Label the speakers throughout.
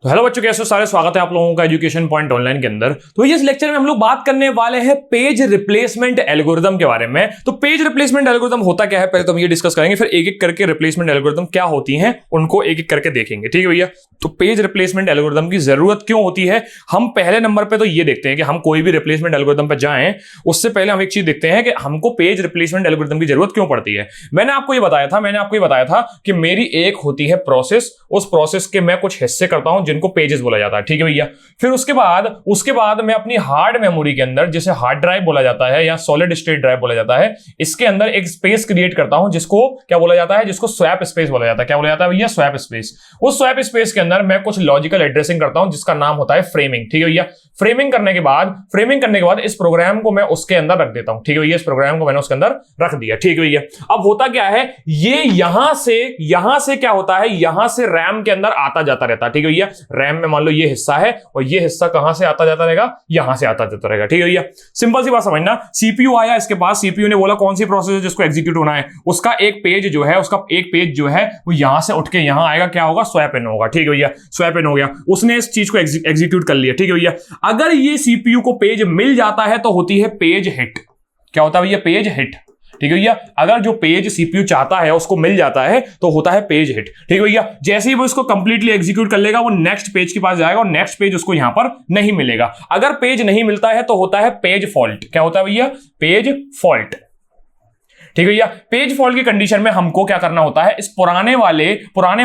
Speaker 1: तो हेलो बच्चों, कैसे हो सारे। स्वागत है आप लोगों का एजुकेशन पॉइंट ऑनलाइन के अंदर। तो इस लेक्चर में हम लोग बात करने वाले हैं पेज रिप्लेसमेंट एल्गोरिथम के बारे में। तो पेज रिप्लेसमेंट एल्गोरिथम होता क्या है, पहले तो हम ये डिस्कस करेंगे, फिर एक एक करके रिप्लेसमेंट एल्गोरिथम क्या होती हैं उनको एक एक करके देखेंगे। ठीक है भैया। तो पेज रिप्लेसमेंट एल्गोरिथम की जरूरत क्यों होती है, हम पहले नंबर पे तो ये देखते हैं कि हम कोई भी रिप्लेसमेंट एल्गोरिथम पे जाएं उससे पहले हम एक चीज देखते हैं कि हमको पेज रिप्लेसमेंट एल्गोरिथम की जरूरत क्यों पड़ती है। मैंने आपको ये बताया था कि मेरी एक होती है प्रोसेस, उस प्रोसेस के मैं कुछ हिस्से करता हूं जिनको पेजेस बोला जाता है। ठीक है भैया। फिर उसके बाद मैं अपनी हार्ड मेमोरी के अंदर, जिसे हार्ड ड्राइव बोला जाता है या सॉलिड स्टेट ड्राइव बोला जाता है, इसके अंदर एक स्पेस क्रिएट करता हूं जिसको क्या बोला जाता है, जिसको स्वैप स्पेस बोला जाता है। क्या बोला जाता है भैया? Swap space. उस स्वैप स्पेस के अंदर मैं कुछ लॉजिकल एड्रेसिंग करता हूं जिसका नाम होता है फ्रेमिंग। ठीक है भैया। फ्रेमिंग करने के बाद इस प्रोग्राम को मैं उसके अंदर रख देता हूं। ठीक है भैया। इस प्रोग्राम को मैंने उसके अंदर रख दिया। ठीक है भैया। अब होता क्या है, ये यहां से क्या होता है, यहां से रैम के अंदर आता जाता रहता है। ठीक है भैया। रैम में मान लो ये हिस्सा है और ये हिस्सा कहां से आता जाता रहेगा, यहां से आता जाता रहेगा। ठीक है भैया। सिंपल सी बात समझना। सीपीयू आया इसके पास, सीपीयू ने बोला कौन सी प्रोसेस है जिसको एग्जीक्यूट होना है, उसका एक पेज जो है वो यहां से उठ के यहां आएगा, क्या होगा, स्वैप इन होगा। ठीक है भैया। स्वैप इन हो गया, उसने इस चीज को एग्जीक्यूट कर लिया। ठीक है भैया। अगर ये सीपीयू को पेज मिल जाता है तो होती है पेज हिट। क्या होता है भैया? Page hit. ठीक है भैया। अगर जो पेज सीपीयू चाहता है उसको मिल जाता है तो होता है पेज हिट। ठीक है भैया। जैसे ही वो इसको कंप्लीटली एग्जीक्यूट कर लेगा, वो नेक्स्ट पेज के पास जाएगा और नेक्स्ट पेज उसको यहां पर नहीं मिलेगा। अगर पेज नहीं मिलता है तो होता है पेज फॉल्ट। क्या होता है भैया? Page fault. ठीक है भैया। पेज फॉल्ट की कंडीशन में हमको क्या करना होता है, इस पुराने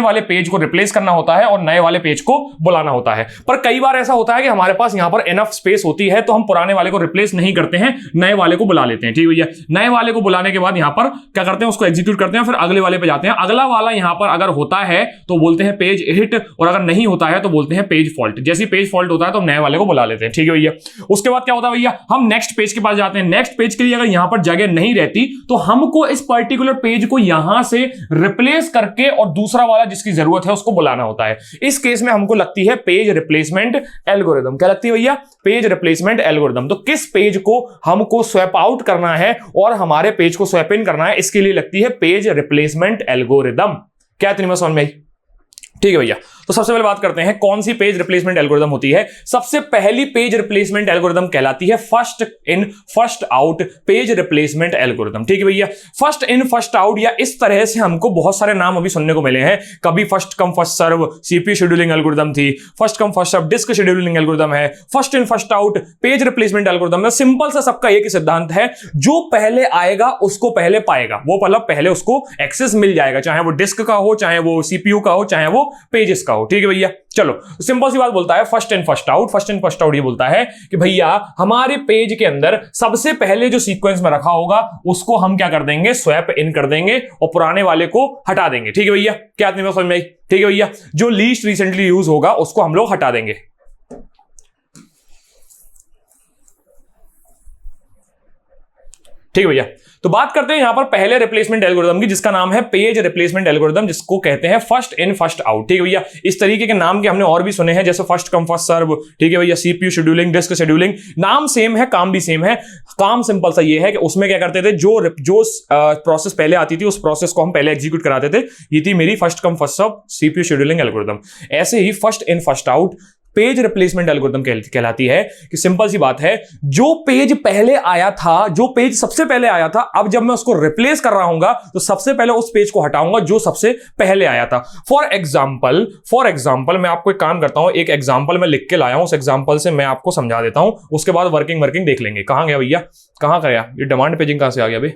Speaker 1: वाले पेज को रिप्लेस करना होता है और नए वाले पेज को बुलाना होता है। पर कई बार ऐसा होता है कि हमारे पास यहां पर इनफ स्पेस होती है तो हम पुराने वाले को रिप्लेस नहीं करते हैं, नए वाले को बुला लेते हैं। ठीक है भैया। नए वाले को बुलाने के बाद यहां पर क्या करते हैं, उसको एग्जीक्यूट करते हैं, फिर अगले वाले पे जाते हैं। अगला वाला यहां पर अगर होता है तो बोलते हैं पेज हिट, और अगर नहीं होता है तो बोलते हैं पेज फॉल्ट। जैसे पेज फॉल्ट होता है तो हम नए वाले को बुला लेते हैं। ठीक है भैया। उसके बाद क्या होता है भैया, हम नेक्स्ट पेज के पास जाते हैं। नेक्स्ट पेज के लिए अगर यहां पर जगह नहीं रहती तो हमको इस पर्टिकुलर पेज को यहां से रिप्लेस करके और दूसरा वाला जिसकी जरूरत है उसको बुलाना होता है। इस केस में हमको लगती है पेज रिप्लेसमेंट एल्गोरिथम। क्या लगती है भैया? Page replacement algorithm. तो किस पेज को हमको स्वैप आउट करना है और हमारे पेज को स्वैप इन करना है, इसके लिए लगती है पेज रिप्लेसमेंट एल्गोरिथम। क्या इतनी बात समझ में आई? ठीक है भैया। तो सबसे पहले बात करते हैं कौन सी पेज रिप्लेसमेंट एल्गोरिथम होती है। सबसे पहली पेज रिप्लेसमेंट एल्गोरिथम कहलाती है first in first out page replacement algorithm. ठीक है भैया। फर्स्ट इन फर्स्ट आउट, या इस तरह से हमको बहुत सारे नाम अभी सुनने को मिले हैं। कभी first come first serve CPU scheduling algorithm थी, first come first serve disk scheduling algorithm है, first in first out page replacement algorithm है। सिंपल सा सबका एक ही सिद्धांत है, जो पहले आएगा उसको पहले पाएगा, वो मतलब पहले उसको एक्सेस मिल जाएगा, चाहे वो डिस्क का हो, चाहे वो सीपीयू का हो, चाहे वो पेजेस का हो। ठीक है भैया। चलो सिंपल सी बात बोलता है first in first out. First in first out ये बोलता है कि भैया हमारे पेज के अंदर सबसे पहले जो सीक्वेंस में रखा होगा उसको हम क्या कर देंगे, स्वैप इन कर देंगे और पुराने वाले को हटा देंगे। ठीक है भैया। क्या आदमी में समझ में आई? ठीक है भैया। जो लीस्ट रिसेंटली यूज होगा उसको हम लोग हटा देंगे। ठीक है भैया। तो बात करते हैं यहां पर पहले रिप्लेसमेंट एल्गोरिथम की, जिसका नाम है पेज रिप्लेसमेंट एल्गोरिथम, जिसको कहते हैं फर्स्ट इन फर्स्ट आउट। ठीक है भैया। इस तरीके के नाम के हमने और भी सुने हैं, जैसे फर्स्ट कम फर्स्ट सर्व। ठीक है भैया। सीपीयू शेड्यूलिंग, डिस्क शेड्यूलिंग, नाम सेम है, काम भी सेम है। काम सिंपल सा ये है कि उसमें क्या करते थे, जो प्रोसेस पहले आती थी उस प्रोसेस को हम पहले एग्जीक्यूट कराते थे। ये थी मेरी first come first serve CPU scheduling algorithm. ऐसे ही first in first out page replacement algorithm कहलाती है कि सिंपल सी बात है, जो पेज पहले आया था, जो पेज सबसे पहले आया था, अब जब मैं उसको रिप्लेस कर रहा हूंगा तो सबसे पहले उस पेज को हटाऊंगा जो सबसे पहले आया था। फॉर एग्जाम्पल मैं आपको एक काम करता हूं, एक एग्जाम्पल मैं लिख के लाया हूं, उस एग्जाम्पल से मैं आपको समझा देता हूं, उसके बाद वर्किंग देख लेंगे। कहां गया भैया, कहां गया ये डिमांड पेजिंग, कहां से आ गया भाई?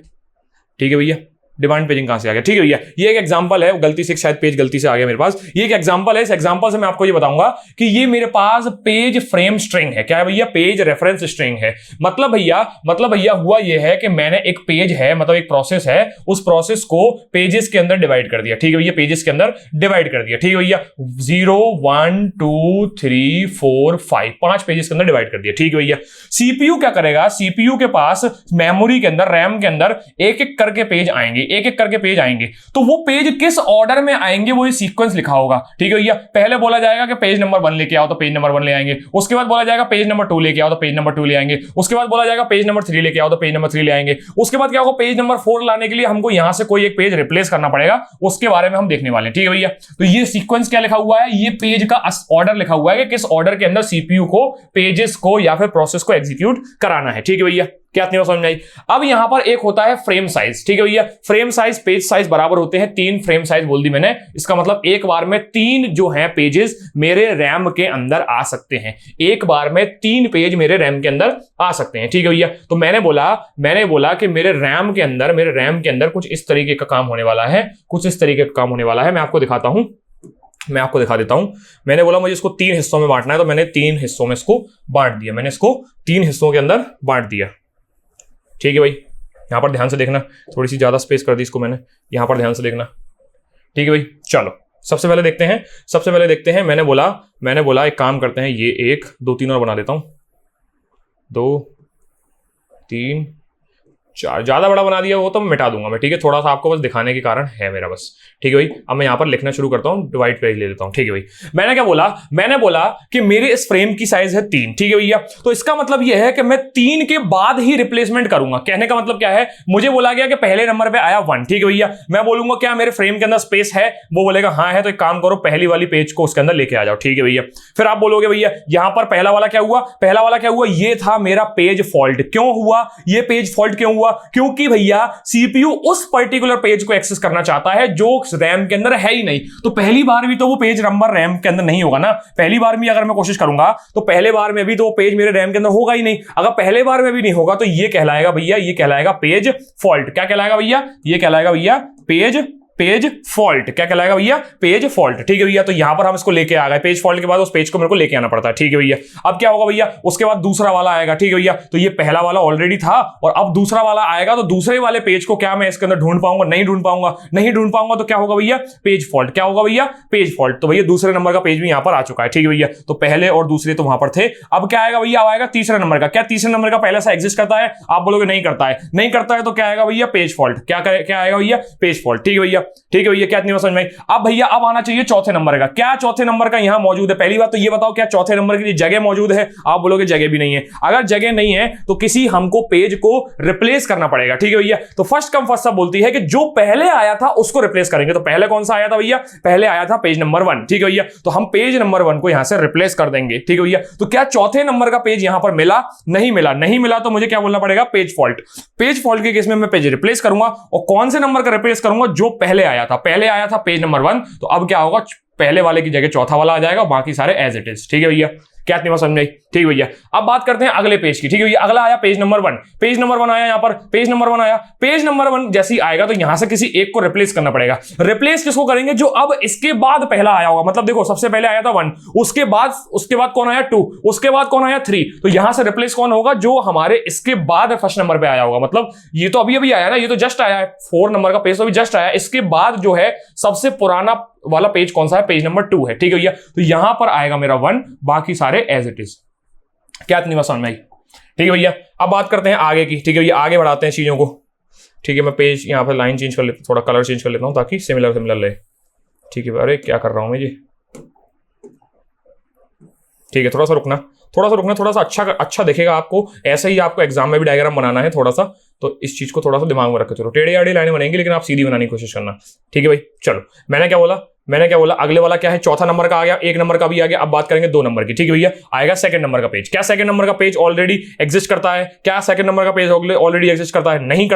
Speaker 1: ठीक है भैया। डिमांड पेजिंग कहां से आ गया? ठीक है भैया। ये एक एग्जांपल है, गलती से शायद पेज गलती से आ गया मेरे पास। ये एक एग्जांपल है, इस एग्जांपल से मैं आपको ये बताऊंगा कि ये मेरे पास पेज फ्रेम स्ट्रिंग है। क्या है भैया? पेज रेफरेंस स्ट्रिंग है। मतलब भैया हुआ ये है कि मैंने एक पेज है, मतलब एक प्रोसेस है, उस प्रोसेस को पेजेस के अंदर डिवाइड कर दिया। ठीक है भैया। पेजेस के अंदर डिवाइड कर दिया। ठीक है भैया। 0 1 2 3 4 5 5 पेजेस के अंदर डिवाइड कर दिया। ठीक है भैया। सीपीयू क्या करेगा, सीपीयू के पास मेमोरी के अंदर, रैम के अंदर एक एक करके पेज आएंगे, एक एक करके पेज आएंगे, तो वो पेज किस ऑर्डर में आएंगे वो सीक्वेंस लिखा होगा। ठीक है भैया, पहले बोला जाएगा कि पेज नंबर 1 लेके आओ तो पेज नंबर 1 ले आएंगे, उसके बाद बोला जाएगा पेज नंबर 2 लेके आओ तो पेज नंबर 2 ले आएंगे, उसके बाद बोला जाएगा पेज नंबर 3 लेके आओ तो पेज नंबर 3 ले आएंगे, उसके बाद क्या होगा, पेज नंबर 4 लाने के लिए हमको यहां से कोई एक पेज रिप्लेस करना पड़ेगा, उसके बारे में हम देखने वाले हैं। ठीक है भैया, तो ये सीक्वेंस क्या लिखा हुआ है, ये पेज का ऑर्डर लिखा हुआ है कि किस ऑर्डर के अंदर सीपीयू को पेजेस को या फिर प्रोसेस को एग्जीक्यूट कराना है। ठीक है भैया, क्या इतनी बात समझ में आई। अब यहां पर एक होता है फ्रेम साइज। ठीक है भैया, फ्रेम साइज पेज साइज बराबर होते हैं 3 फ्रेम साइज बोल दी मैंने, इसका मतलब एक बार में 3 जो है पेजेस मेरे रैम के अंदर आ सकते हैं, एक बार में 3 पेज मेरे रैम के अंदर आ सकते हैं। ठीक है भैया, तो मैंने बोला कि मेरे रैम के अंदर कुछ इस तरीके का काम होने वाला है, कुछ इस तरीके का काम होने वाला है। मैं आपको दिखाता हूं, मैं आपको दिखा देता हूं। मैंने बोला मुझे इसको 3 हिस्सों में बांटना है, तो मैंने 3 हिस्सों में इसको बांट दिया, मैंने इसको 3 हिस्सों के अंदर बांट दिया। ठीक है भाई, यहां पर ध्यान से देखना, थोड़ी सी ज्यादा स्पेस कर दी इसको मैंने, यहां पर ध्यान से देखना। ठीक है भाई, चलो सबसे पहले देखते हैं। मैंने बोला एक काम करते हैं, ये 1 2 3 और बना देता हूं, 2 3 4, ज्यादा बड़ा बना दिया वो तो मिटा दूंगा मैं। ठीक है, थोड़ा सा आपको बस दिखाने के कारण है मेरा बस। ठीक है भाई, अब मैं यहां पर लिखना शुरू करता हूं, डिवाइड पेज ले लेता हूं। ठीक है भाई, मैंने बोला कि मेरे इस फ्रेम की साइज है 3। ठीक है भैया, तो इसका मतलब यह है कि मैं 3 के बाद ही रिप्लेसमेंट करूंगा। कहने का मतलब क्या है, मुझे बोला गया कि पहले नंबर पे आया 1। ठीक है भैया, मैं बोलूंगा क्या मेरे फ्रेम के अंदर स्पेस है, वो बोलेगा हाँ है, तो एक काम करो पहली वाली पेज को उसके अंदर लेके आ जाओ। ठीक है भैया, फिर आप बोलोगे भैया यहां पर पहला वाला क्या हुआ, ये था मेरा पेज फॉल्ट। क्यों हुआ ये पेज फॉल्ट, क्यों हुआ, क्योंकि भैया सीपीयू उस पर्टिकुलर पेज को एक्सेस करना चाहता है जो रैम के अंदर है ही नहीं। तो पहली बार भी तो वो पेज नंबर रैम के अंदर नहीं होगा ना, पहली बार भी अगर मैं कोशिश करूंगा तो पहले बार में भी तो वो पेज मेरे रैम के अंदर होगा ही नहीं। अगर पहले बार में भी नहीं होगा तो ये कहलाएगा पेज फॉल्ट। क्या कहलाएगा भैया, ये कहलाएगा भैया पेज फॉल्ट। क्या कहलाएगा भैया, पेज फॉल्ट। ठीक है भैया, तो यहां पर हम इसको लेके आ गए, पेज फॉल्ट के बाद उस पेज को मेरे को लेके आना पड़ता है। ठीक है भैया, अब क्या होगा भैया, उसके बाद दूसरा वाला आएगा। ठीक है भैया, तो ये पहला वाला ऑलरेडी था और अब दूसरा वाला आएगा, तो दूसरे वाले पेज को क्या मैं इसके अंदर ढूंढ पाऊंगा, नहीं ढूंढ पाऊंगा, तो क्या होगा भैया, पेज फॉल्ट। क्या होगा भैया, पेज फॉल्ट। तो भैया दूसरे नंबर का पेज भी यहां पर आ चुका है। ठीक है भैया, तो पहले और दूसरे तो वहां पर थे, अब क्या आएगा भैया, अब आएगा तीसरे नंबर का। क्या तीसरे नंबर का पहले से एग्जिस्ट करता है, आप बोलोगे नहीं करता है, तो क्या आएगा भैया, पेज फॉल्ट। क्या आएगा भैया, पेज फॉल्ट। ठीक है भैया, क्या समझ में। अब भैया अब आना चाहिए चौथे नंबर का। क्या चौथे नंबर का यहां मौजूद है, पहली बात तो ये बताओ क्या चौथे नंबर के लिए जगह मौजूद है, आप बोलोगे जगह भी नहीं है। अगर जगह नहीं है तो किसी हमको पेज को रिप्लेस करना पड़ेगा। ठीक है भैया, तो फर्स्ट कम फर्स्ट सर्व बोलती है कि जो पहले आया था उसको रिप्लेस करेंगे। तो पहले कौन सा आया था भैया, पहले आया था पेज नंबर 1। ठीक है भैया, तो हम पेज नंबर 1 को यहां से रिप्लेस कर देंगे। ठीक है भैया, तो क्या चौथे नंबर का पेज यहां पर मिला, नहीं मिला तो मुझे क्या बोलना पड़ेगा, पेज फॉल्ट। पेज फॉल्ट के केस में मैं पेज रिप्लेस करूंगा, और कौन से नंबर का रिप्लेस करूंगा, जो पहले आया था पेज नंबर 1। तो अब क्या होगा, पहले वाले की जगह चौथा वाला आ जाएगा, बाकी सारे एज इट इज। ठीक है भैया, क्या इतनी बात समझ में आई। ठीक भैया, अब बात करते हैं अगले पेज की। ठीक है भैया, अगला आया पेज नंबर 1 आया, यहां पर पेज नंबर 1 जैसे ही आएगा तो यहां से किसी एक को रिप्लेस करना पड़ेगा। रिप्लेस किसको करेंगे, जो अब इसके बाद पहला आया होगा। मतलब देखो सबसे पहले आया था 1, उसके बाद कौन आया 2, उसके बाद कौन आया 3, तो यहां से रिप्लेस कौन होगा, जो हमारे इसके बाद फर्स्ट नंबर पे आया होगा। मतलब ये तो अभी आया ना, ये तो जस्ट आया है, 4 नंबर का पेज तो अभी जस्ट आया, इसके बाद जो है सबसे पुराना वाला पेज कौन सा है, पेज नंबर 2 है। ठीक है भैया, तो यहां पर आएगा मेरा 1, बाकी सारे एज इट इज। क्या इतनी बात समझ में आई। ठीक है भैया, अब बात करते हैं आगे की। ठीक है भैया, आगे बढ़ाते हैं चीजों को। ठीक है, मैं पेज यहां पर लाइन चेंज कर लेता हूं, थोड़ा कलर चेंज कर लेता हूं ताकि सिमिलर रहे। ठीक है, अरे क्या कर रहा हूं मैं जी। ठीक है, थोड़ा सा रुकना, थोड़ा सा अच्छा दिखेगा आपको। ऐसे ही आपको एग्जाम में भी डायग्राम बनाना है थोड़ा सा, तो इस चीज को थोड़ा सा दिमाग में रख के चलो। टेढ़ी आड़ी लाइनें बनेंगी लेकिन आप सीधी बनाने की कोशिश करना। ठीक है भाई, चलो मैंने क्या बोला, अगले वाला क्या है, चौथा नंबर का आ गया, 1 नंबर का भी आ गया। अब बात करेंगे 2 नंबर की। ठीक है भैया, आएगा सेकंड नंबर का पेज। क्या सेकंड नंबर का पेज ऑलरेडी एग्जिस्ट करता है, क्या सेकंड नंबर का पेज ऑलरेडी एग्जिस्ट करता है, नहीं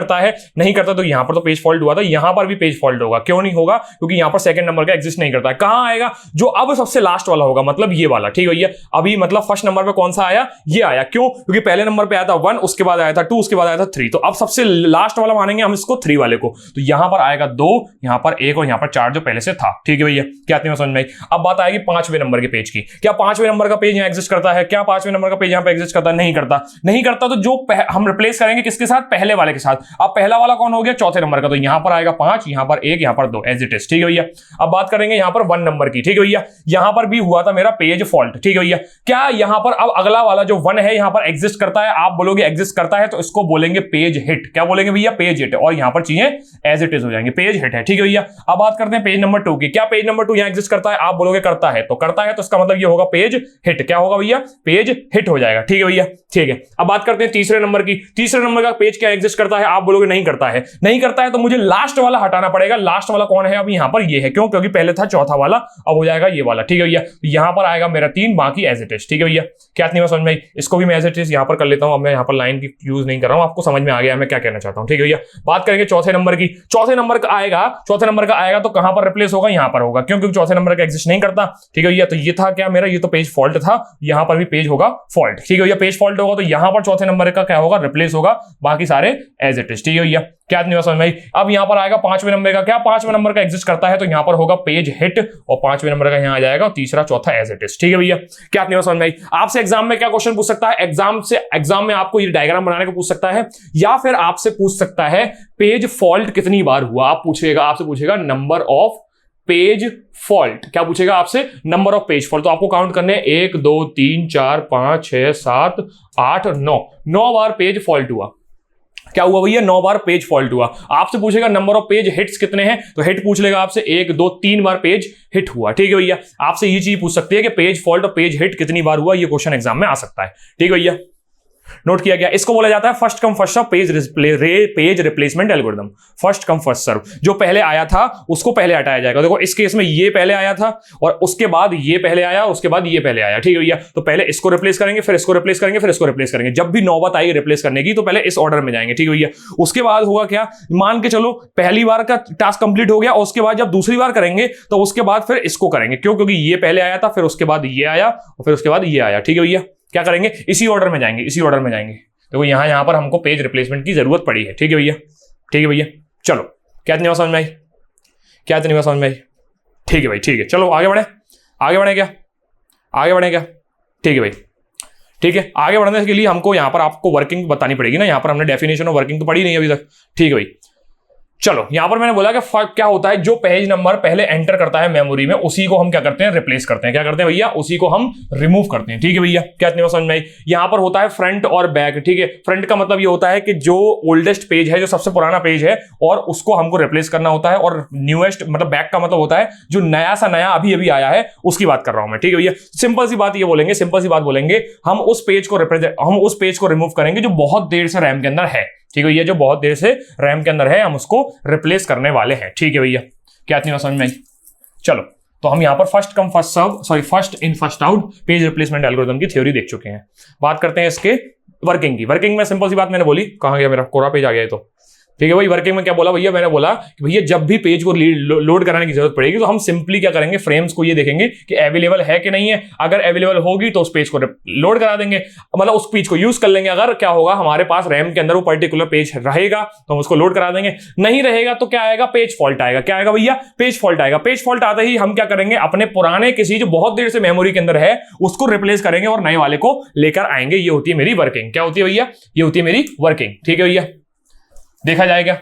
Speaker 1: करता तो यहां पर तो पेज फॉल्ट हुआ था, यहां पर भी पेज फॉल्ट होगा। क्यों नहीं होगा, क्योंकि यहां पर सेकंड नंबर का एग्जिस्ट नहीं करता है। कहां आएगा, जो अब सबसे लास्ट वाला होगा, मतलब ये वाला। ठीक है भैया, अभी मतलब फर्स्ट नंबर पे कौन सा आया, ये आया। क्यों, क्योंकि पहले नंबर पे आया था 1, उसके बाद आया था 2, उसके बाद आया था 3, तो अब सबसे लास्ट वाला मानेंगे हम इसको 3 वाले को। तो यहां पर आएगा 2, यहां पर 1 और यहां पर 4 जो पहले से था। ठीक ठीक है भैया, क्या नहीं समझ में आई। अब बात आएगी 5वें नंबर के पेज की। क्या 5वें नंबर का पेज यहाँ एग्जिस्ट करता है? क्या 5वें नंबर का पेज यहाँ पे एग्जिस्ट करता है? नहीं करता। नहीं करता तो जो हम रिप्लेस करेंगे किसके साथ? पहले वाले के साथ। अब पहला वाला कौन हो गया? चौथे नंबर का, तो यहां पर आएगा 5, यहां पर 1, यहां पर 2 एज इट इज। ठीक है भैया। अब बात करेंगे यहां पर 1 नंबर की। ठीक है भैया, यहां पर भी हुआ था मेरा पेज फॉल्ट। ठीक है भैया, क्या यहां पर अब अगला वाला जो 1 है यहां पर एग्जिस्ट करता है? आप बोलोगे एग्जिस्ट करता है, तो इसको बोलेंगे पेज हिट। क्या बोलेंगे भैया? Page hit. और यहां पर चीजें एज इट इज हो जाएंगी, पेज हिट है। ठीक है भैया। अब बात करते हैं पेज नंबर 2 की। क्या पेज नंबर 2 यहां एग्जिस्ट करता है? आप बोलोगे करता है, तो करता है तो इसका मतलब ये होगा पेज हिट। क्या होगा भैया? पेज हिट हो जाएगा। ठीक है भैया, ठीक है। अब बात करते हैं तीसरे नंबर की। तीसरे नंबर का पेज क्या एग्जिस्ट करता है? आप बोलोगे नहीं करता है। नहीं करता है तो मुझे लास्ट वाला हटाना पड़ेगा। लास्ट वाला कौन है? अब यहां पर ये है। क्यों? क्योंकि पहले था चौथा वाला, अब हो जाएगा ये वाला। ठीक है भैया, यहां पर आएगा मेरा 3, बाकी एज इट इज। ठीक है भैया, क्या नहीं समझ में आई? इसको भी मैं एज इट इज यहां पर कर लेता हूं। अब मैं यहां पर लाइन की यूज नहीं कर रहा हूं, आपको समझ में आ गया मैं क्या कहना चाहता हूं। ठीक है भैया, बात करेंगे चौथे नंबर की। चौथे नंबर का आएगा, चौथे नंबर का आएगा तो कहां पर रिप्लेस होगा? यहां पर होगा। क्यों? क्योंकि चौथे नंबर का एग्जिस्ट नहीं करता। ठीक है भैया, तो ये था क्या मेरा? ये तो पेज फॉल्ट था, यहां पर भी पेज होगा फॉल्ट। ठीक है भैया, पेज फॉल्ट होगा तो यहां पर चौथे नंबर का क्या होगा? रिप्लेस होगा, बाकी सारे एज इट इज। ठीक है भैया, क्या नहीं समझ में आई? अब यहां पर आएगा 5वें नंबर का। क्या 5वें नंबर का एग्जिस्ट करता है? तो यहां पर होगा पेज हिट, और 5वें नंबर का यहां आ जाएगा, तीसरा चौथा एज इट इज। ठीक है भैया, क्या नहीं समझ में आई? आपसे एग्जाम में क्या क्वेश्चन पूछ सकता है? एग्जाम में आपको ये डायग्राम बनाने को पूछ सकता है, या फिर आपसे पूछ सकता है पेज फॉल्ट कितनी बार हुआ। आपसे पूछेगा नंबर ऑफ पेज फॉल्ट। क्या पूछेगा आपसे? Number of page fault. तो आपको काउंट करने 1 2 3 4 5 6 7 8 9 बार पेज फॉल्ट हुआ। क्या हुआ भैया? 9 बार पेज फॉल्ट हुआ। आपसे पूछेगा नंबर ऑफ पेज हिट्स कितने हैं, तो हिट पूछ लेगा आपसे 1 2 3 बार पेज हिट हुआ। ठीक है भैया, आपसे ये चीज पूछ सकती है कि पेज फॉल्ट और पेज हिट कितनी बार हुआ। ये क्वेश्चन एग्जाम में आ सकता है। ठीक है भैया, नोट किया गया। इसको बोला जाता है first come first serve page replacement algorithm. First come first serve, जो पहले आया था उसको पहले हटाया जाएगा। देखो इस केस में ये पहले आया था, और उसके बाद ये पहले आया, उसके बाद ये पहले आया। ठीक है भैया, तो पहले इसको रिप्लेस करेंगे, फिर इसको रिप्लेस करेंगे, फिर इसको रिप्लेस करेंगे। जब भी नौबत आई रिप्लेस करने की, तो पहले इस ऑर्डर में जाएंगे। ठीक है भैया, उसके बाद होगा क्या? मान के चलो पहली बार का टास्क कंप्लीट हो गया, और उसके बाद जब दूसरी बार करेंगे तो उसके बाद फिर इसको करेंगे। क्यों? क्योंकि ये पहले आया था, फिर उसके बाद ये आया, और फिर उसके बाद ये आया। ठीक है भैया, क्या करेंगे? इसी ऑर्डर में जाएंगे, इसी ऑर्डर में जाएंगे। देखो यहां पर हमको पेज रिप्लेसमेंट की जरूरत पड़ी है। ठीक है भैया, ठीक है भैया, चलो क्या इतनी बात समझ में आई? क्या इतनी बात समझ में आई? ठीक है भाई, ठीक है, चलो आगे बढ़े। आगे बढ़े क्या? आगे बढ़े क्या? ठीक है भाई, ठीक है। आगे बढ़ने के लिए हमको यहां पर आपको वर्किंग बतानी पड़ेगी ना। यहां पर हमने डेफिनेशन ऑफ वर्किंग तो पढ़ी नहीं अभी तक। ठीक है भाई, चलो यहां पर मैंने बोला कि क्या होता है, जो पेज नंबर पहले एंटर करता है मेमोरी में, उसी को हम क्या करते हैं? रिप्लेस करते हैं। क्या करते हैं भैया? उसी को हम रिमूव करते हैं। ठीक है भैया, क्या इतनी बात समझ में आई? यहां पर होता है फ्रंट और बैक। ठीक है, फ्रंट का मतलब ये होता है कि जो ओल्डेस्ट पेज है, जो सबसे पुराना पेज है, और उसको हमको रिप्लेस करना होता है। और न्यूएस्ट मतलब बैक का मतलब होता है जो नया सा नया अभी अभी आया है, उसकी बात कर रहा हूं मैं। ठीक है भैया, सिंपल सी बात ये बोलेंगे, सिंपल सी बात बोलेंगे, हम उस पेज को रिमूव करेंगे जो बहुत देर से रैम के अंदर है। ठीक है भैया, जो बहुत देर से रैम के अंदर है, हम उसको रिप्लेस करने वाले हैं। ठीक है भैया, क्या इतनी बात समझ में आई? चलो, तो हम यहां पर first in first out page replacement algorithm की थ्योरी देख चुके हैं। बात करते हैं इसके वर्किंग की। वर्किंग में सिंपल सी बात मैंने बोली, कहां गया मेरा कोरा पेज? आ गया तो। ठीक है भाई, वर्किंग में क्या बोला भैया? मैंने बोला कि भैया जब भी पेज को लोड कराने की जरूरत पड़ेगी, तो हम सिंपली क्या करेंगे? फ्रेम्स को ये देखेंगे कि अवेलेबल है कि नहीं है। अगर अवेलेबल होगी तो उस पेज को लोड करा देंगे, मतलब उस पेज को यूज कर लेंगे। अगर क्या होगा, हमारे पास रैम के अंदर वो पर्टिकुलर पेज रहेगा तो हम उसको लोड करा देंगे। नहीं रहेगा तो क्या आएगा? पेज फॉल्ट आएगा। क्या आएगा भैया? पेज फॉल्ट आएगा। पेज फॉल्ट आते ही हम क्या करेंगे? अपने पुराने किसी जो बहुत देर से मेमोरी के अंदर है उसको रिप्लेस करेंगे और नए वाले को लेकर आएंगे। ये होती है मेरी वर्किंग। क्या होती है भैया? ये होती है मेरी वर्किंग। ठीक है भैया, देखा जाएगा।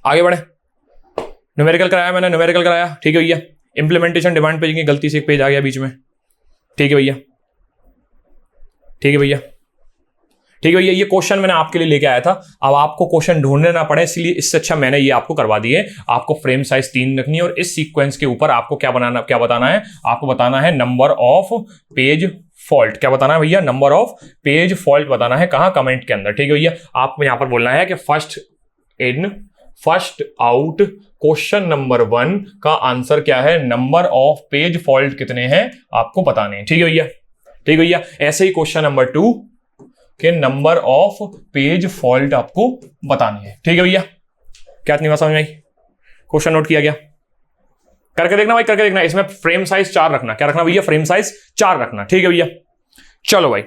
Speaker 1: आगे बढ़े। न्यूमेरिकल कराया मैंने, न्यूमेरिकल कराया। ठीक है भैया, इंप्लीमेंटेशन डिमांड पेज की गलती से एक पेज आ गया बीच में। ठीक है भैया, ठीक है भैया, ठीक है भैया, ये क्वेश्चन मैंने आपके लिए लेके आया था। अब आपको क्वेश्चन ढूंढने ना पड़े, इसलिए इससे अच्छा मैंने ये आपको करवा दिए। आपको फ्रेम साइज 3 रखनी है, और इस सीक्वेंस के ऊपर आपको क्या बताना है? आपको बताना है नंबर ऑफ पेज फॉल्ट। क्या बताना है भैया? नंबर ऑफ पेज फॉल्ट बताना है। कहां? कमेंट के अंदर। ठीक है भैया, आपको यहां पर बोलना है कि फर्स्ट आउट क्वेश्चन नंबर 1 का आंसर क्या है? नंबर ऑफ पेज फॉल्ट कितने हैं आपको बताने हैं। ठीक है भैया, ठीक है भैया। ऐसे ही क्वेश्चन नंबर 2 के नंबर ऑफ पेज फॉल्ट आपको बताने हैं। ठीक है भैया, क्या इतनी बात समझ में आई? क्वेश्चन नोट किया गया? करके देखना भाई, करके देखना। इसमें फ्रेम साइज 4 रखना। क्या रखना भैया? फ्रेम साइज 4 रखना। ठीक है भैया, चलो भाई,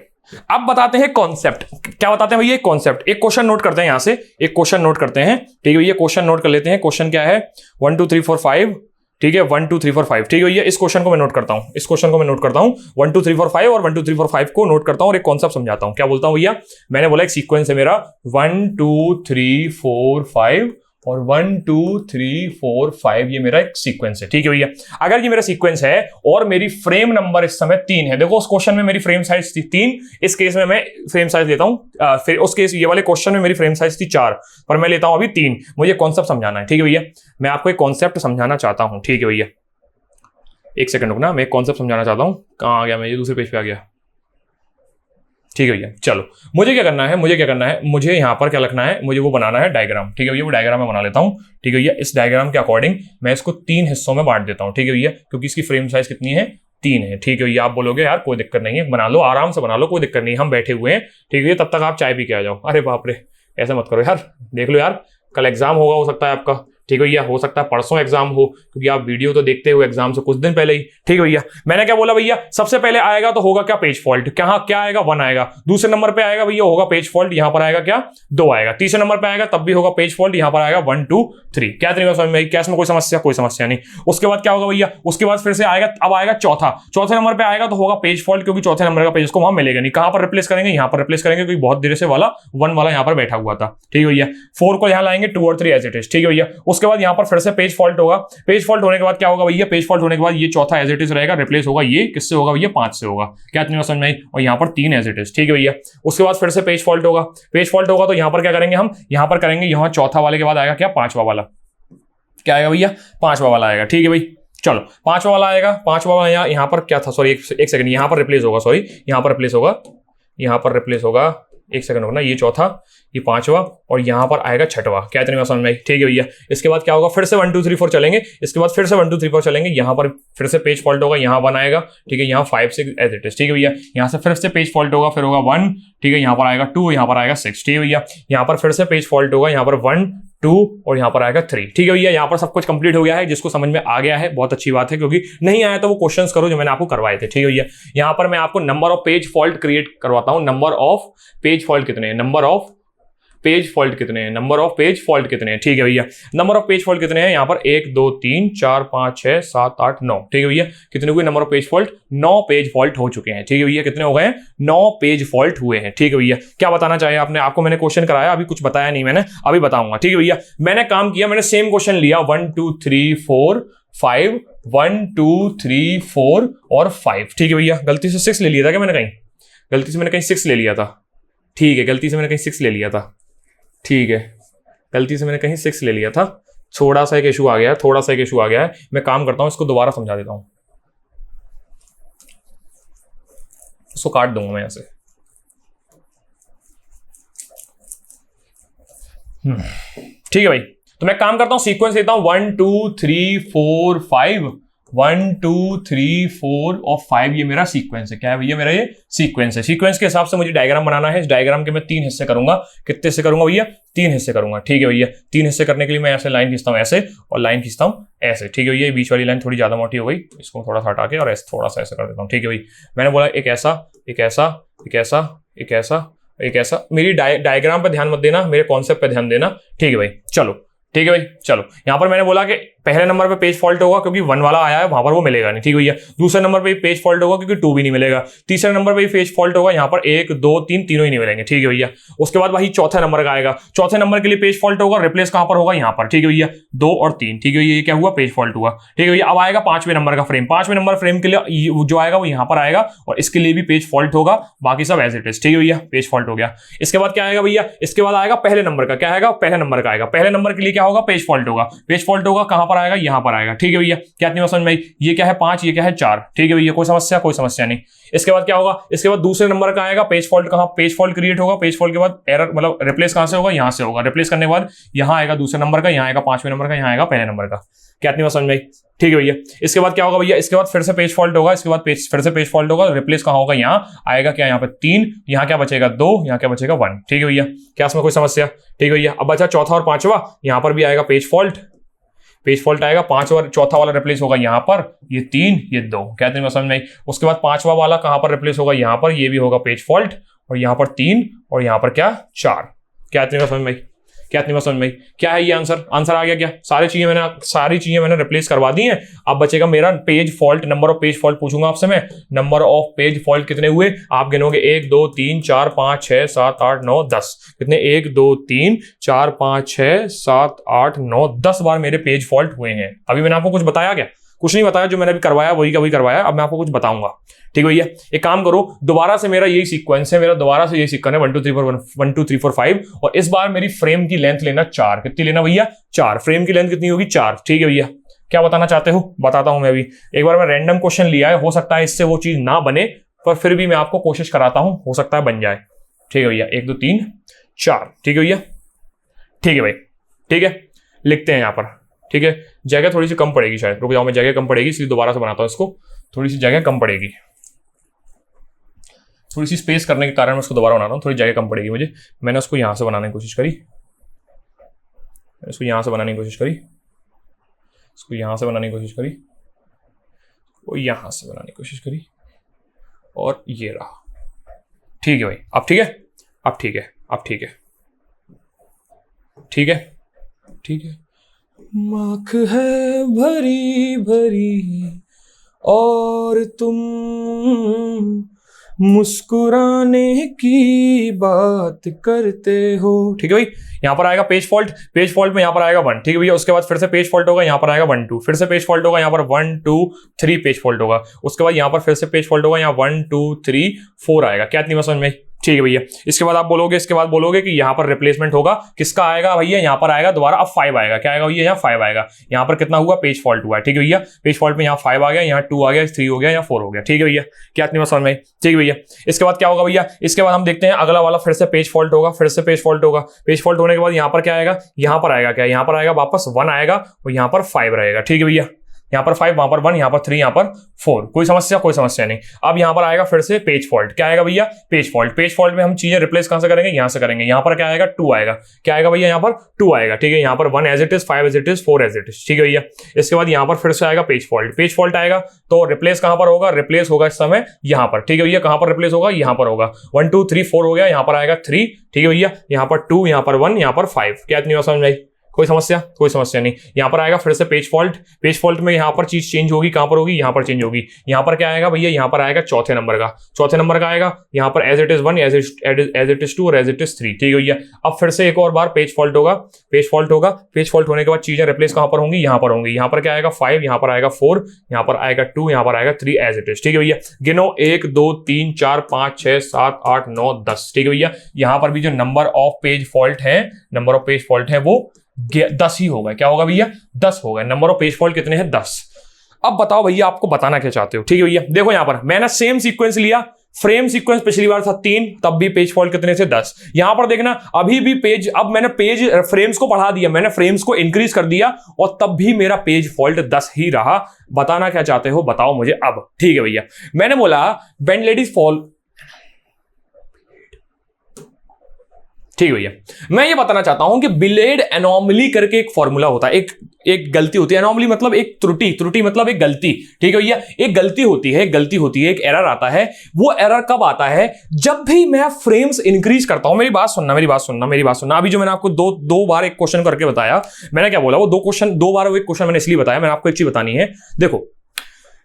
Speaker 1: अब बताते हैं कॉन्सेप्ट। क्या बताते हैं भैया? कॉन्सेप्ट। एक क्वेश्चन नोट करते हैं, यहां से एक क्वेश्चन नोट करते हैं। ठीक है भैया, क्वेश्चन नोट कर लेते हैं। क्वेश्चन क्या है? 1 2 3 4 5। ठीक है 1 2 3 4 5, ठीक है भैया। इस क्वेश्चन को मैं नोट करता हूं, इस क्वेश्चन को मैं नोट करता हूं, 1 2 3 4 5 और 1 2 3 4 5 को नोट करता हूं और एक कॉन्सेप्ट समझाता हूं। क्या बोलता हूं भैया, मैंने बोला एक सीक्वेंस है मेरा 1 2 3 4 5 और 1 2 3 4 5, ये मेरा एक सीक्वेंस है, ठीक है भैया। अगर ये मेरा सीक्वेंस है और मेरी फ्रेम नंबर इस समय 3 है, देखो उस क्वेश्चन में मेरी फ्रेम साइज थी 3, इस केस में मैं फ्रेम साइज लेता हूं, फिर उस केस ये वाले क्वेश्चन में मेरी फ्रेम साइज थी 4, पर मैं लेता हूं अभी 3। मुझे कॉन्सेप्ट समझाना है, ठीक है भैया। मैं आपको एक कॉन्सेप्ट समझाना चाहता हूं, ठीक है भैया। एक सेकंड रुकना, मैं एक कॉन्सेप्ट समझाना चाहता हूं। कहां आ गया मैं, ये दूसरे पेज पे आ गया, ठीक है भैया। चलो मुझे क्या करना है, मुझे यहाँ पर क्या लिखना है, मुझे वो बनाना है डायग्राम, ठीक है भैया। वो डायग्राम मैं बना लेता हूँ, ठीक है भैया। इस डायग्राम के अकॉर्डिंग मैं इसको 3 हिस्सों में बांट देता हूँ, ठीक है भैया, क्योंकि इसकी फ्रेम साइज कितनी है, 3 है, ठीक है भैया। आप बोलोगे यार कोई दिक्कत नहीं है, बना लो, आराम से बना लो, कोई दिक्कत नहीं, हम बैठे हुए हैं, ठीक है। तब तक आप चाय पी के आ जाओ। अरे बाप रे, ऐसा मत करो यार, देख लो यार, कल एग्जाम होगा, हो सकता है आपका, ठीक है भैया, हो सकता है परसों एग्जाम हो, क्योंकि आप वीडियो तो देखते हो एग्जाम से कुछ दिन पहले ही, ठीक है भैया। मैंने क्या बोला भैया, सबसे पहले आएगा तो होगा क्या, पेज फॉल्ट। क्या आएगा, 1 आएगा। दूसरे नंबर पे आएगा भैया, होगा पेज फॉल्ट, यहां पर आएगा क्या, 2 आएगा। तीसरे नंबर पे आएगा तब भी होगा पेज फॉल्ट, यहां पर आएगा 1 2 3। क्या तरीका समझ में, क्या इसमें कोई समस्या नहीं। उसके बाद क्या होगा भैया, उसके बाद फिर से आएगा, अब आएगा चौथे नंबर पे आएगा तो होगा पेज फॉल्ट, क्योंकि चौथे नंबर का पेज को वहां मिलेगा नहीं। कहां पर रिप्लेस करेंगे, यहां पर रिप्लेस करेंगे, क्योंकि बहुत देर से वाला 1 वाला यहां पर बैठा हुआ था, ठीक है भैया। 4 को यहां लाएंगे, 2 और 3 एज इट इज, ठीक है भैया। उसके बाद यहां पर फिर से पेज फॉल्ट होगा। पेज फॉल्ट होने के बाद क्या होगा भैया, पेज फॉल्ट होने के बाद ये चौथा एज इट इज रहेगा, रिप्लेस होगा, ये किससे होगा भैया, 5 से होगा। क्या तुम्हें समझ में आई। और यहां पर 3 एज इट इज, ठीक है भैया। उसके बाद फिर से पेज फॉल्ट होगा, तो यहां पर क्या करेंगे हम, यहां पर करेंगे, यहां चौथा वाले के बाद आएगा क्या, 5वां वाला। क्या आएगा भैया, 5वां वाला आएगा, ठीक है भाई। चलो 5वां वाला आएगा, 5वां वाला यहां पर क्या था, सॉरी एक सेकंड, यहां पर रिप्लेस होगा, सॉरी यहां पर रिप्लेस होगा, एक सेकंड होगा ना, ये चौथा, ये 5वां और यहां पर आएगा 6वां। क्या इतनी समझ में आई, ठीक है भैया। इसके बाद क्या होगा, फिर से 1 2 3 4 चलेंगे, इसके बाद फिर से 1 2 3 4 चलेंगे, यहां पर फिर से पेज फॉल्ट होगा, यहां 1 आएगा, ठीक है, यहां 5 6 एज इट इज, ठीक है भैया। यहां से फिर से पेज फॉल्ट होगा, फिर होगा 1, ठीक है, यहां पर आएगा 2, यहां पर आएगा 6, ठीक है भैया। यहां पर फिर से पेज फॉल्ट होगा, यहां पर 1 2 और यहां पर आएगा 3, ठीक है भैया। यहां पर सब कुछ कंप्लीट हो गया है, जिसको समझ में आ गया है बहुत अच्छी बात है, क्योंकि नहीं आया तो वो क्वेश्चंस करो जो मैंने आपको करवाए थे, ठीक है भैया। यहां पर मैं आपको number of page fault create करवाता हूं, नंबर ऑफ पेज फॉल्ट कितने हैं, नंबर ऑफ पेज फॉल्ट कितने हैं, ठीक है भैया। नंबर ऑफ पेज फॉल्ट कितने हैं, यहां पर 1 2 3 4 5 6 7 8 9, ठीक है भैया। कितने हुए number of page fault, 9 page fault हो चुके हैं, ठीक है भैया। कितने हो गए हैं, 9 पेज फॉल्ट हुए हैं, ठीक है भैया। क्या बताना चाहिए आपने, आपको मैंने क्वेश्चन कराया, अभी कुछ बताया नहीं मैंने, अभी बताऊंगा, ठीक है भैया। मैंने काम किया, मैंने सेम क्वेश्चन लिया 1 2 3 4 5, 1 2 3 4 और 5, ठीक है भैया। गलती से 6 ले लिया था क्या मैंने, गलती से मैंने कहीं 6 ले लिया था, ठीक है, गलती से मैंने कहीं 6 ले लिया था, ठीक है, गलती से मैंने कहीं 6 ले लिया था, थोड़ा सा एक इशू आ गया है, मैं काम करता हूं, इसको दोबारा समझा देता हूं, इसको काट दूंगा मैं ऐसे, ठीक है भाई। तो मैं काम करता हूं, सीक्वेंस लेता हूं 1 2 3 4 5, 1 2 3 4 और 5, ये मेरा सीक्वेंस है। क्या है भैया, मेरा ये सीक्वेंस है। सीक्वेंस के हिसाब से मुझे डायग्राम बनाना है। इस डायग्राम के मैं 3 हिस्से करूंगा। कितने हिस्से करूंगा भैया, 3 हिस्से करूंगा, ठीक है भैया। 3 हिस्से करने के लिए मैं ऐसे लाइन खींचता हूं, ऐसे, और लाइन खींचता हूं ऐसे, ठीक है भैया। बीच वाली लाइन थोड़ी ज्यादा मोटी हो गई, इसको थोड़ा सा हटा के और ऐसे थोड़ा सा ऐसे कर देता हूं, ठीक है भाई। मैंने बोला एक ऐसा, एक ऐसा, एक ऐसा, एक ऐसा, एक ऐसा। मेरी डायग्राम पे ध्यान मत देना, मेरे कॉन्सेप्ट पे ध्यान देना, ठीक है भाई। चलो ठीक है भाई। चलो यहां पर मैंने बोला कि पहले नंबर पे पेज फॉल्ट होगा क्योंकि 1 वाला आया है, वहां पर वो मिलेगा नहीं, ठीक है भैया। दूसरे नंबर पे पेज फॉल्ट होगा क्योंकि 2 भी नहीं मिलेगा। तीसरे नंबर पे पेज फॉल्ट होगा, यहां पर 1 2 3 तीनों ही नहीं मिलेंगे, ठीक है भैया। उसके बाद वही चौथे नंबर का आएगा, चौथे नंबर के लिए पेज फॉल्ट होगा, रिप्लेस कहां पर होगा, यहां पर, ठीक है भैया। 2 और 3, ठीक है, ये क्या हुआ, पेज फॉल्ट हुआ, ठीक है भैया। अब आएगा 5वें नंबर का फ्रेम, 5वें नंबर फ्रेम के लिए जो आएगा वो यहां पर आएगा और इसके लिए भी पेज फॉल्ट होगा, बाकी सब एज इट इज, ठीक है भैया। पेज फॉल्ट हो गया। इसके बाद क्या आएगा भैया, इसके बाद आएगा पहले नंबर का, क्या आएगा, पहले नंबर का आएगा। पहले नंबर के लिए क्या होगा, पेज फॉल्ट होगा। पेज फॉल्ट होगा कहां पर आएगा, यहां पर आएगा, ठीक है भैया। क्या इतनी समझ में आई, ये क्या है 5, ये क्या है 4, ठीक है भैया। कोई समस्या नहीं। इसके बाद क्या होगा, इसके बाद दूसरे नंबर का आएगा पेज फॉल्ट, कहां पेज फॉल्ट क्रिएट होगा, पेज फॉल्ट के बाद एरर मतलब रिप्लेस कहां से होगा, यहां से होगा। रिप्लेस करने के बाद यहां आएगा दूसरे नंबर का, यहां आएगा 5वें नंबर का, यहां आएगा पहले नंबर का। क्या इतनी समझ में आई, ठीक है भैया। इसके बाद क्या होगा भैया, इसके बाद फिर से पेज फॉल्ट होगा, इसके बाद फिर से पेज फॉल्ट होगा, रिप्लेस कहां होगा, यहां आएगा क्या, यहां पे 3, यहां क्या बचेगा 2, यहां क्या बचेगा 1, ठीक है भैया। क्या इसमें कोई समस्या, ठीक है भैया। अब बचा चौथा और पांचवा, यहां पर भी आएगा पेज फॉल्ट, पेज फॉल्ट आएगा, 5 और चौथा वाला रिप्लेस होगा यहां पर, ये 3 ये 2, क्या इतनी समझ में आई। उसके बाद 5वां वाला कहां पर रिप्लेस होगा, यहां पर, ये भी होगा पेज फॉल्ट, और यहां पर 3 और यहां पर क्या 4, क्या इतनी समझ में आई। क्या इतनी बात समझ में आई? क्या है ये आंसर? आंसर आ गया क्या? सारी चीजें मैंने रिप्लेस करवा दी हैं। अब बचेगा मेरा page fault, number of page fault पूछूंगा आपसे मैं। नंबर ऑफ पेज फॉल्ट कितने हुए आप गिनोगे? 1 2 3 4 5 6 7 8 9 10। कितने? 1 2 3 4 5 6 7 8 9 10 बार मेरे पेज फॉल्ट हुए हैं। अभी मैंने आपको कुछ बताया क्या? कुछ नहीं बताया। जो मैंने अभी करवाया वही का वही करवाया। अब मैं आपको कुछ बताऊंगा, ठीक है भैया? एक काम करो, दोबारा से मेरा यही सीक्वेंस है, मेरा दोबारा से यही सीक्वेंस है 1 2 3 4 1 2 3 4 5। और इस बार मेरी फ्रेम की लेंथ लेना 4। कितनी लेना भैया? 4। फ्रेम की लेंथ कितनी होगी? 4। ठीक है भैया? क्या बताना चाहते हो? बताता हूं मैं अभी। एक बार मैं रैंडम क्वेश्चन लिया है, हो सकता है इससे वो चीज ना बने, पर फिर भी मैं आपको कोशिश कराता हूं, हो सकता है बन जाए। ठीक है भैया? 1 2 3 4। ठीक है भैया? ठीक है भाई, ठीक है, लिखते हैं यहां पर। ठीक है? जगह थोड़ी सी कम पड़ेगी शायद, रुक जाओ, मैं जगह कम पड़ेगी इसलिए दोबारा से बनाता हूं इसको। थोड़ी सी जगह कम पड़ेगी, थोड़ी सी स्पेस करने के कारण मैं उसको दोबारा बना रहा हूं। थोड़ी जगह कम पड़ेगी मुझे। मैंने उसको यहां से बनाने की कोशिश करी, इसको यहां से बनाने की कोशिश करी, इसको यहां से बनाने की कोशिश करी, वो यहां से बनाने की कोशिश करी, और ये रहा। ठीक है भाई? अब ठीक है? अब ठीक है? अब ठीक है? ठीक है? ठीक है? आँख है भरी भरी और तुम मुस्कुराने की बात करते हो। ठीक है भाई? यहां पर आएगा पेज फॉल्ट, पेज फॉल्ट में यहां पर आएगा 1। ठीक है भैया? उसके बाद फिर से पेज फॉल्ट होगा, यहां पर आएगा 1 2, फिर से पेज फॉल्ट होगा, यहां पर 1 2 3 पेज फॉल्ट होगा। उसके बाद यहां पर फिर से पेज फॉल्ट होगा, यहां 1 2 3 4 आएगा। क्या इतनी बात समझ में आई? ठीक है भैया? इसके बाद आप बोलोगे, इसके बाद बोलोगे कि यहां पर रिप्लेसमेंट होगा, किसका आएगा भैया? यहां पर आएगा दोबारा, अब 5 आएगा। क्या आएगा भैया? यहां 5 आएगा। यहां पर कितना हुआ? पेज फॉल्ट हुआ। ठीक है भैया? पेज फॉल्ट में यहां 5 आ गया, यहां 2 आ गया, 3 हो गया, यहां 4 हो गया। ठीक है भैया? क्या इतनी बात समझ में आई? ठीक है भैया? इसके बाद क्या होगा भैया? इसके बाद हम देखते हैं अगला वाला, फिर से पेज फॉल्ट होगा, फिर से पेज फॉल्ट होगा। पेज फॉल्ट होने के बाद यहां पर क्या आएगा? यहां पर आएगा क्या? यहां पर आएगा वापस 1 आएगा, और यहां पर 5 रहेगा। ठीक है भैया? यहां पर 5, वहां पर 1, यहां पर 3, यहां पर 4। कोई समस्या? कोई समस्या नहीं। अब यहां पर आएगा फिर से पेज फॉल्ट। क्या आएगा भैया? Page fault. पेज फॉल्ट में हम चीजें रिप्लेस कहां से करेंगे? यहां से करेंगे। यहां पर क्या आएगा? 2 आएगा। क्या आएगा भैया? यहां पर 2 आएगा। ठीक है? यहां पर 1 as it is, 5 as it is, 4 as it is. ठीक है भैया? इसके बाद यहां पर फिर से आएगा पेज फॉल्ट। पेज फॉल्ट आएगा तो रिप्लेस कहां पर होगा? रिप्लेस होगा इस समय यहां पर। ठीक है भैया? कहां पर रिप्लेस होगा? यहां पर होगा। 1 2 3 4 हो गया, यहां पर आएगा 3। ठीक है भैया? यहां पर 2, यहां पर 1, यहां पर 5। क्या इतनी बात समझ में आई? कोई समस्या? कोई समस्या नहीं। यहां पर आएगा फिर से पेज फॉल्ट। पेज फॉल्ट में यहां पर चीज चेंज होगी, कहां पर होगी? यहां पर चेंज होगी। यहां पर क्या आएगा भैया? यहां पर आएगा चौथे नंबर का, चौथे नंबर का आएगा। यहां पर as it is 1, as it is 2 और एज इट इज 3। ठीक है भैया? अब फिर से एक और बार पेज फॉल्ट होगा, पेज फॉल्ट होगा। पेज फॉल्ट होने के बाद चीजें रिप्लेस कहां पर होंगी? यहां पर होंगी। यहां पर क्या आएगा? 5, यहां पर आएगा 4, यहां पर आएगा 2, यहां पर आएगा 3 एज इट इज। ठीक है भैया? गिनो 1 2 3 4 5 6 7 8 9 10। ठीक है भैया? यहां पर भी जो नंबर ऑफ पेज फॉल्ट है, नंबर ऑफ पेज फॉल्ट है वो 10 ही होगा। क्या होगा भैया? 10 होगा। नंबर ऑफ पेज फॉल्ट कितने हैं? 10। अब बताओ भैया आपको बताना क्या चाहते हो? ठीक है भैया? देखो यहां पर मैंने सेम सीक्वेंस लिया, फ्रेम सीक्वेंस पिछली बार था 3, तब भी पेज फॉल्ट कितने थे? 10। यहां पर देखना अभी भी पेज, अब मैंने पेज फ्रेम्स को बढ़ा दिया, मैंने फ्रेम्स को इंक्रीज कर दिया, और तब भी मेरा पेज फॉल्ट 10 ही रहा। बताना क्या चाहते हो? बताओ मुझे अब। ठीक है भैया? मैंने बोला व्हेन लेडीज फॉल, ठीक है भैया? मैं ये बताना चाहता हूं कि बिलेड एनोमली करके एक फॉर्मूला होता है, एक गलती होती है। एनोमली मतलब एक त्रुटि, त्रुटि मतलब एक गलती। ठीक है भैया? एक गलती होती है, एक गलती होती है, एक एरर आता है। वो एरर कब आता है? जब भी मैं फ्रेम्स इंक्रीज करता हूं। मेरी बात सुनना, मेरी बात सुनना, मेरी बात सुनना। अभी जो मैंने आपको दो बार एक क्वेश्चन करके बताया, मैंने क्या बोला? वो दो बार वो एक क्वेश्चन मैंने इसलिए बताया, मैंने आपको एक चीज बतानी है। देखो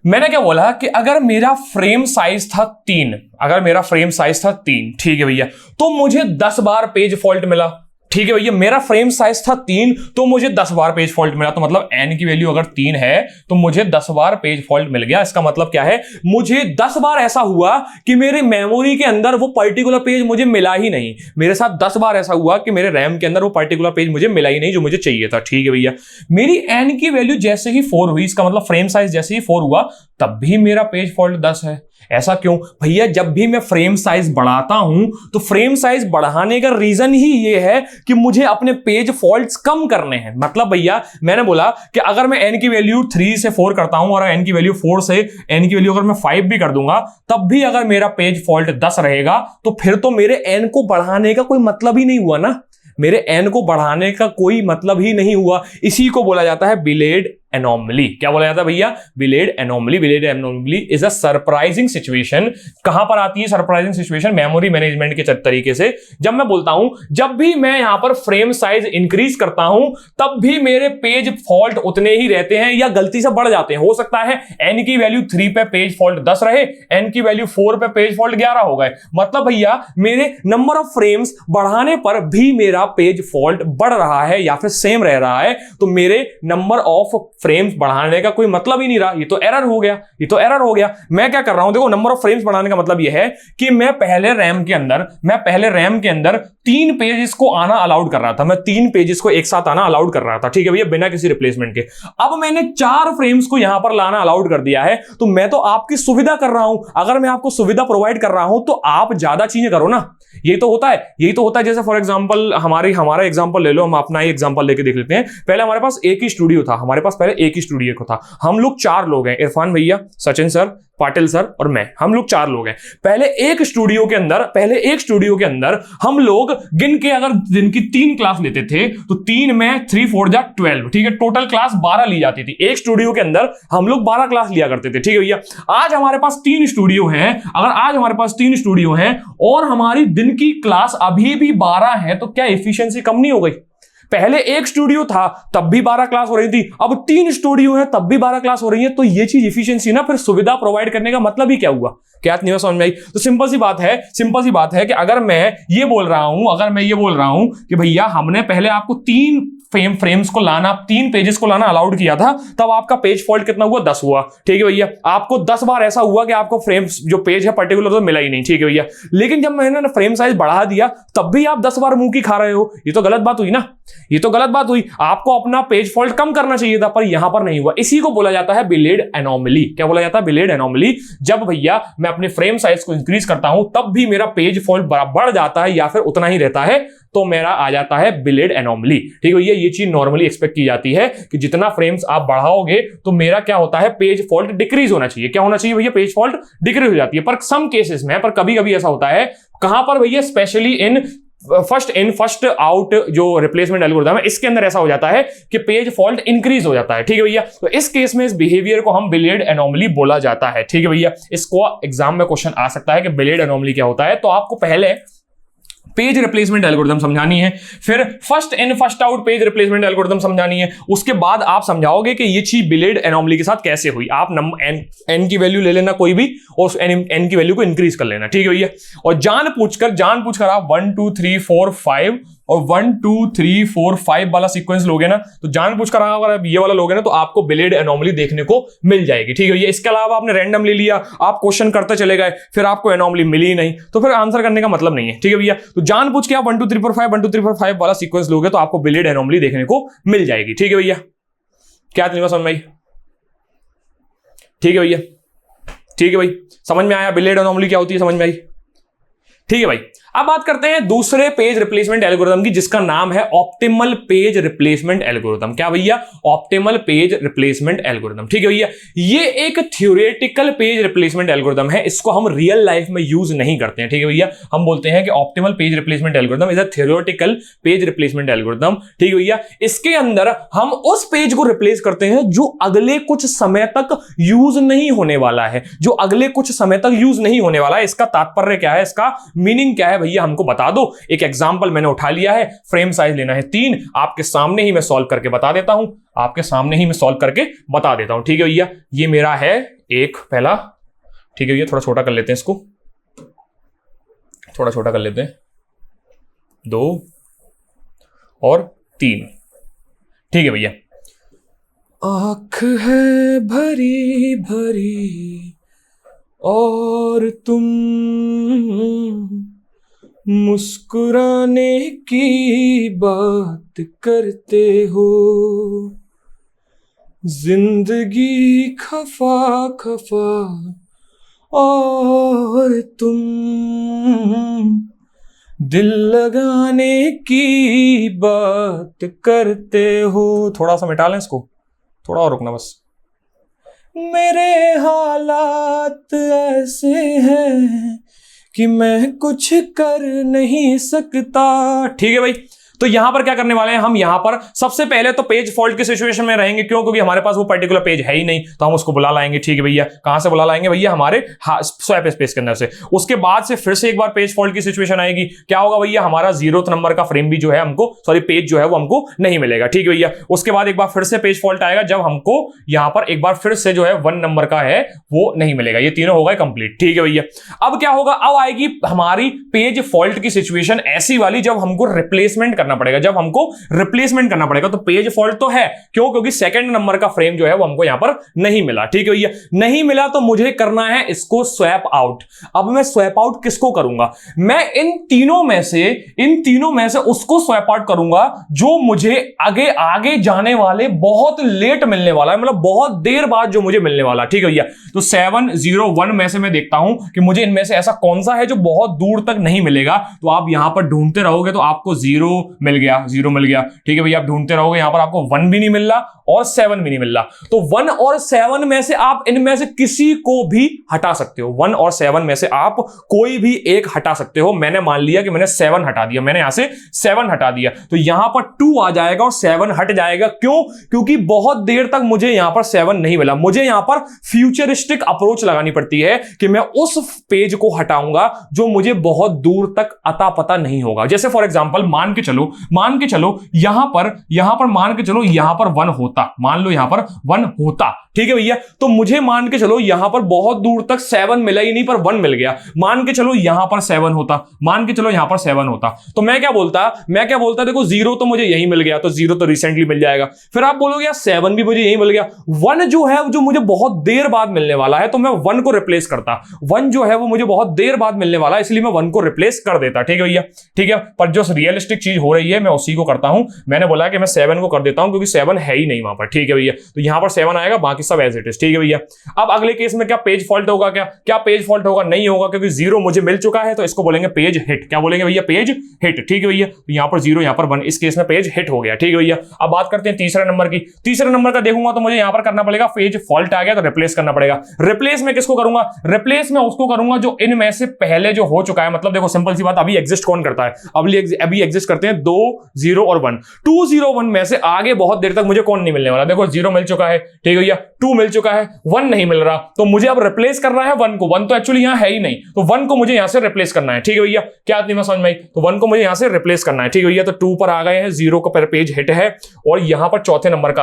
Speaker 1: मैंने क्या बोला कि अगर मेरा फ्रेम साइज था 3, अगर मेरा फ्रेम साइज था 3, ठीक है भैया, तो मुझे 10 बार पेज फॉल्ट मिला। ठीक है भैया? मेरा फ्रेम साइज था 3, तो मुझे 10 बार पेज फॉल्ट मिला। तो मतलब n की वैल्यू अगर 3 है तो मुझे 10 बार पेज फॉल्ट मिल गया। इसका मतलब क्या है? मुझे 10 बार ऐसा हुआ कि मेरे मेमोरी के अंदर वो पर्टिकुलर पेज मुझे मिला ही नहीं। मेरे साथ 10 बार ऐसा हुआ कि मेरे रैम के अंदर वो पर्टिकुलर पेज मुझे मिला ही नहीं जो मुझे चाहिए था। ठीक है भैया? मेरी n की वैल्यू जैसे ही 4 हुई, इसका मतलब फ्रेम साइज जैसे ही 4 हुआ, तब भी मेरा पेज फॉल्ट 10 है। ऐसा क्यों भैया? जब भी मैं फ्रेम साइज बढ़ाता हूं तो फ्रेम साइज बढ़ाने का रीजन ही ये है कि मुझे अपने पेज फॉल्ट्स कम करने हैं। मतलब भैया मैंने बोला कि अगर मैं n की वैल्यू 3 से 4 करता हूं, और n की वैल्यू 4 से n की वैल्यू अगर मैं 5 भी कर दूंगा, तब भी अगर मेरा पेज फॉल्ट 10 रहेगा, तो फिर तो मेरे n को बढ़ाने का कोई मतलब ही नहीं हुआ ना। मेरे n को बढ़ाने का कोई मतलब ही नहीं हुआ। इसी को बोला जाता है बिलेड एनोमली। क्या बोला जाता है भैया? Belady anomaly. Belady anomaly is a surprising situation. कहां पर आती है सरप्राइजिंग सिचुएशन? मेमोरी मैनेजमेंट के तरीके से। जब मैं बोलता हूं जब भी मैं यहां पर फ्रेम साइज इंक्रीज करता हूं तब भी मेरे पेज फॉल्ट उतने ही रहते हैं या गलती से बढ़ जाते हैं। हो सकता है n की वैल्यू 3 पे पेज फॉल्ट 10 रहे, n की वैल्यू 4 पे पेज फॉल्ट 11 हो गए। मतलब भैया मेरे नंबर ऑफ फ्रेम्स बढ़ाने पर भी मेरा पेज फॉल्ट बढ़ रहा है या फिर सेम रह रहा है, तो मेरे नंबर ऑफ फ्रेम्स बढ़ाने का कोई मतलब ही नहीं रहा। ये तो एरर हो गया, ये तो एरर हो गया। मैं क्या कर रहा हूं? देखो, नंबर ऑफ फ्रेम्स बढ़ाने का मतलब यह है कि मैं पहले रैम के अंदर 3 पेजेस को आना अलाउड कर रहा था। मैं 3 पेजेस को एक साथ आना अलाउड कर रहा था, ठीक है भैया, बिना किसी रिप्लेसमेंट के। अब मैंने 4 फ्रेम्स को यहां पर लाना अलाउड कर दिया है, तो मैं तो आपकी सुविधा कर रहा हूं। अगर मैं आपको सुविधा प्रोवाइड कर रहा हूं तो आप ज्यादा चीजें करो ना। यही तो होता है। जैसे फॉर एग्जांपल हमारा एग्जांपल ले लो, हम अपना ही एग्जांपल लेके देख लेते हैं। पहले हमारे पास एक ही स्टूडियो था, हम लोग 4 लोग हैं, इरफान भैया, सचिन सर, पाटिल सर और मैं। हम लोग 4 लोग हैं। पहले एक स्टूडियो के अंदर हम लोग गिन के अगर दिन की 3 क्लास लेते थे तो 3 में 3 4 जा 12, ठीक है, टोटल क्लास 12 ली जाती थी। एक स्टूडियो के अंदर हम लोग 12 क्लास लिया करते थे, ठीक है भैया। आज हमारे पास 3 स्टूडियो हैं। अगर आज हमारे पास 3 स्टूडियो हैं और हमारी दिन की क्लास अभी भी 12 है, तो क्या एफिशिएंसी कम नहीं हो गई? पहले एक स्टूडियो था तब भी 12 क्लास हो रही थी, अब 3 स्टूडियो है तब भी 12 क्लास हो रही है। तो ये चीज एफिशिएंसी ना, फिर सुविधा प्रोवाइड करने का मतलब ही क्या हुआ? क्या नहीं समझ में आई? तो सिंपल सी बात है कि अगर मैं ये बोल रहा हूं कि भैया हमने पहले आपको 3 फ्रेम्स को लाना, 3 पेजेस को लाना अलाउड किया था, तब आपका पेज फॉल्ट कितना हुआ? 10 हुआ, ठीक है भैया। आपको 10 बार ऐसा हुआ कि आपको फ्रेम्स जो पेज है पर्टिकुलर तो मिला ही नहीं, ठीक है भैया। लेकिन जब मैंने फ्रेम साइज बढ़ा दिया तब भी आप 10 बार मुंह की खा रहे हो। ये तो गलत बात हुई ना, ये तो गलत बात हुई। आपको अपना पेज फॉल्ट कम करना चाहिए था, पर यहां पर नहीं हुआ। इसी को बोला जाता है बिलेड एनोमली। क्या बोला जाता है? बिलेड एनोमली। जब भैया मैं अपने फ्रेम साइज को इंक्रीज करता हूं तब भी मेरा पेज फॉल्ट बढ़ जाता है या फिर उतना ही रहता है, तो मेरा आ जाता है बिलेड एनोमली, ठीक है भैया। ये चीज नॉर्मली एक्सपेक्ट की जाती है कि जितना फ्रेम्स आप बढ़ाओगे तो मेरा क्या होता है? पेज फॉल्ट डिक्रीज होना चाहिए। क्या होना चाहिए भैया? पेज फॉल्ट डिक्रीज हो जाती है। पर सम केसेस में, पर कभी कभी ऐसा होता है। कहां पर भैया? Specially in first in first out जो रिप्लेसमेंट एल्गोरिथम है, इसके अंदर ऐसा हो जाता है कि पेज फॉल्ट इंक्रीज हो जाता है, ठीक है भैया। तो इस केस में इस बिहेवियर को हम बिलेड एनोमली बोला जाता है, ठीक है भैया। इसको एग्जाम में क्वेश्चन आ सकता है कि बिलेड एनोमली क्या होता है। तो आपको पहले पेज रिप्लेसमेंट एल्गोरिथम समझानी है, फिर first in first out page replacement algorithm समझानी है। उसके बाद आप समझाओगे कि ये चीज बिलेड एनोमली के साथ कैसे हुई। आप एन की वैल्यू ले लेना कोई भी और एन की वैल्यू को इंक्रीज कर लेना, ठीक है भैया। और जानबूझकर आप 1 2 3 4 5 और 1 2 3 4 5 वाला सीक्वेंस लोगे ना, तो जानबूझकर अगर आप ये वाला लोगे ना, तो आपको बिलेड एनोमली देखने को मिल जाएगी, ठीक है भैया। इसके अलावा आपने रैंडम ले लिया, आप क्वेश्चन करते चले गए, फिर आपको एनोमली मिली ही नहीं, तो फिर आंसर करने का मतलब नहीं है, ठीक है भैया। तो जानबूझ के आप 1 2 3 4 5 1 2 3 4 5 वाला सीक्वेंस लोगे तो आपको बिलेड एनोमली देखने को मिल जाएगी, ठीक है भैया। क्या समझ में आई? ठीक है भैया, ठीक है भाई, समझ में आया बिलेड एनोमली क्या होती है? समझ में आई? ठीक है भाई। अब बात करते हैं दूसरे पेज रिप्लेसमेंट एल्गोरिथम की, जिसका नाम है ऑप्टिमल पेज रिप्लेसमेंट एल्गोरिथम। क्या भैया? ऑप्टिमल पेज रिप्लेसमेंट एल्गोरिथम, ठीक है भैया। ये एक थ्योरेटिकल पेज रिप्लेसमेंट एल्गोरिथम है, इसको हम रियल लाइफ में यूज नहीं करते हैं, ठीक है भैया। हम बोलते हैं कि optimal page replacement algorithm is a theoretical page replacement algorithm, ठीक है भैया। इसके अंदर हम उस पेज को रिप्लेस करते हैं जो अगले कुछ समय तक यूज नहीं होने वाला है, जो अगले कुछ समय तक यूज नहीं होने वाला है। इसका तात्पर्य क्या है? इसका मीनिंग क्या है भैया? हमको बता दो। एक एग्जांपल मैंने उठा लिया है, फ्रेम साइज लेना है 3, आपके सामने ही मैं सॉल्व करके बता देता हूं, ठीक है भैया। ये मेरा है एक पहला, ठीक है भैया। थोड़ा छोटा कर लेते हैं इसको, थोड़ा छोटा कर लेते हैं, 2 और 3, ठीक है भैया। आंख है भरी भरी और तुम मुस्कुराने की बात करते हो, जिंदगी खफा खफा और तुम दिल लगाने की बात करते हो। थोड़ा सा मिटा लें इसको, थोड़ा और रुकना बस। मेरे हालात ऐसे हैं कि मैं कुछ कर नहीं सकता, ठीक है भाई। तो यहां पर क्या करने वाले हैं हम, यहां पर सबसे पहले तो पेज फॉल्ट की सिचुएशन में रहेंगे, क्यों? क्योंकि हमारे पास वो पर्टिकुलर पेज है ही नहीं, तो हम उसको बुला लाएंगे। ठीक है भैया, कहां से बुला लाएंगे भैया? हमारे स्वैप स्पेस के अंदर से। उसके बाद से फिर से एक बार पेज फॉल्ट की सिचुएशन आएगी, क्या होगा भैया? हमारा 0th नंबर का फ्रेम भी जो है हमको, सॉरी पेज जो है वो हमको नहीं मिलेगा। ठीक है भैया, उसके बाद एक बार फिर से पेज फॉल्ट आएगा, जब हमको यहां पर एक बार फिर से जो है 1 नंबर का है वो नहीं मिलेगा। ये तीनों होगा कंप्लीट। ठीक है भैया, अब क्या होगा? अब आएगी हमारी पेज फॉल्ट की सिचुएशन ऐसी वाली जब हमको रिप्लेसमेंट करना पड़ेगा, जब हमको रिप्लेसमेंट करना पड़ेगा। तो पेज फॉल्ट तो है, क्यों? क्योंकि सेकंड नंबर का फ्रेम जो है वो हमको यहां पर नहीं मिला। ठीक है भैया, नहीं मिला तो मुझे करना है इसको स्वैप आउट। अब मैं स्वैप आउट किसको करूंगा? मैं इन तीनों में से उसको स्वैप आउट करूंगा जो मुझे आगे जाने वाले बहुत लेट मिलने वाला है, मतलब बहुत देर बाद जो मुझे मिलने वाला। ठीक है भैया, तो 7 0 1 में से मैं देखता हूं कि मुझे इनमें से ऐसा कौन सा है जो बहुत दूर तक नहीं मिलेगा। तो आप यहां पर ढूंढते रहोगे तो आपको 0 मिल गया, 0 मिल गया। ठीक है भैया, आप ढूंढते रहोगे, यहां पर आपको 1 भी नहीं मिल रहा और 7 भी नहीं मिल रहा। तो 1 और 7 में से आप इनमें से किसी को भी हटा सकते हो। 1 और 7 में से आप कोई भी एक हटा सकते हो। मैंने मान लिया कि मैंने 7 हटा दिया, मैंने यहां से 7 हटा दिया, तो यहां पर 2 आ जाएगा और 7 हट जाएगा। क्यों? क्योंकि बहुत देर तक मुझे यहां पर 7 नहीं मिला। मुझे यहां पर फ्यूचरिस्टिक अप्रोच लगानी पड़ती है कि मैं उस पेज को हटाऊंगा जो मुझे बहुत दूर तक अता पता नहीं होगा। जैसे फॉर एग्जांपल मान के चलो यहां पर मान के चलो यहां पर 1 होता, मान लो यहां पर 1 होता। ठीक है भैया, तो मुझे मान के चलो यहां पर बहुत दूर तक 7 मिला ही नहीं, पर 1 मिल गया। मान के चलो यहां पर 7 होता, मान के चलो यहां पर 7 होता, तो मैं क्या बोलता देखो 0 तो मुझे यही मिल गया, तो 0 तो रिसेंटली मिल जाएगा। फिर आप बोलोगे यार 7 भी मुझे यही मिल गया, 1 जो है जो मुझे बहुत देर बाद मिलने वाला है, तो मैं 1 को रिप्लेस करता। 1 जो है वो मुझे बहुत देर बाद मिलने वाला है, इसलिए मैं 1 को रिप्लेस कर देता। ठीक है भैया, ठीक है, पर जो रियलिस्टिक चीज हो रही है मैं उसी को करता हूं। मैंने बोला कि मैं 7 को कर देता हूं क्योंकि 7 है ही नहीं वहां पर। ठीक है भैया, तो यहां पर 7 आएगा, बाकी सब एज इट इज। ठीक है भैया, अब अगले केस में क्या पेज फॉल्ट होगा? क्या पेज फॉल्ट होगा? नहीं होगा, क्योंकि 0 मुझे मिल चुका है, तो इसको बोलेंगे पेज हिट। क्या बोलेंगे भैया? Page hit. ठीक है भैया, तो यहां पर 0 यहां पर 1, इस केस में पेज हिट हो गया। ठीक है भैया, अब बात करते हैं तीसरे नंबर की। तीसरे नंबर का देखूंगा तो मुझे यहां पर करना पड़ेगा, पेज फॉल्ट आ गया तो रिप्लेस करना पड़ेगा। रिप्लेस में किसको करूंगा? रिप्लेस में उसको करूंगा जो इनमें से पहले जो हो चुका है। मतलब देखो सिंपल सी बात, अभी एग्जिस्ट कौन करता है? अभी एग्जिस्ट करते हैं 2 0 और 1। 2 0 1 में से आगे बहुत देर तक मुझे कौन नहीं मिलने वाला? देखो 0 मिल चुका है, ठीक है भैया, 2 मिल चुका है, 1 नहीं मिल रहा, तो मुझे अब रिप्लेस करना है 1 को। 1 तो एक्चुअली यहां है ही नहीं, तो 1 को मुझे यहां से रिप्लेस करना है। ठीक है भैया, क्या आदमी में समझ में आई? तो 1 को मुझे यहां से रिप्लेस करना है। ठीक है भैया, तो 2 पर आ गए हैं, 0 का पेज हिट है और यहां पर चौथे नंबर का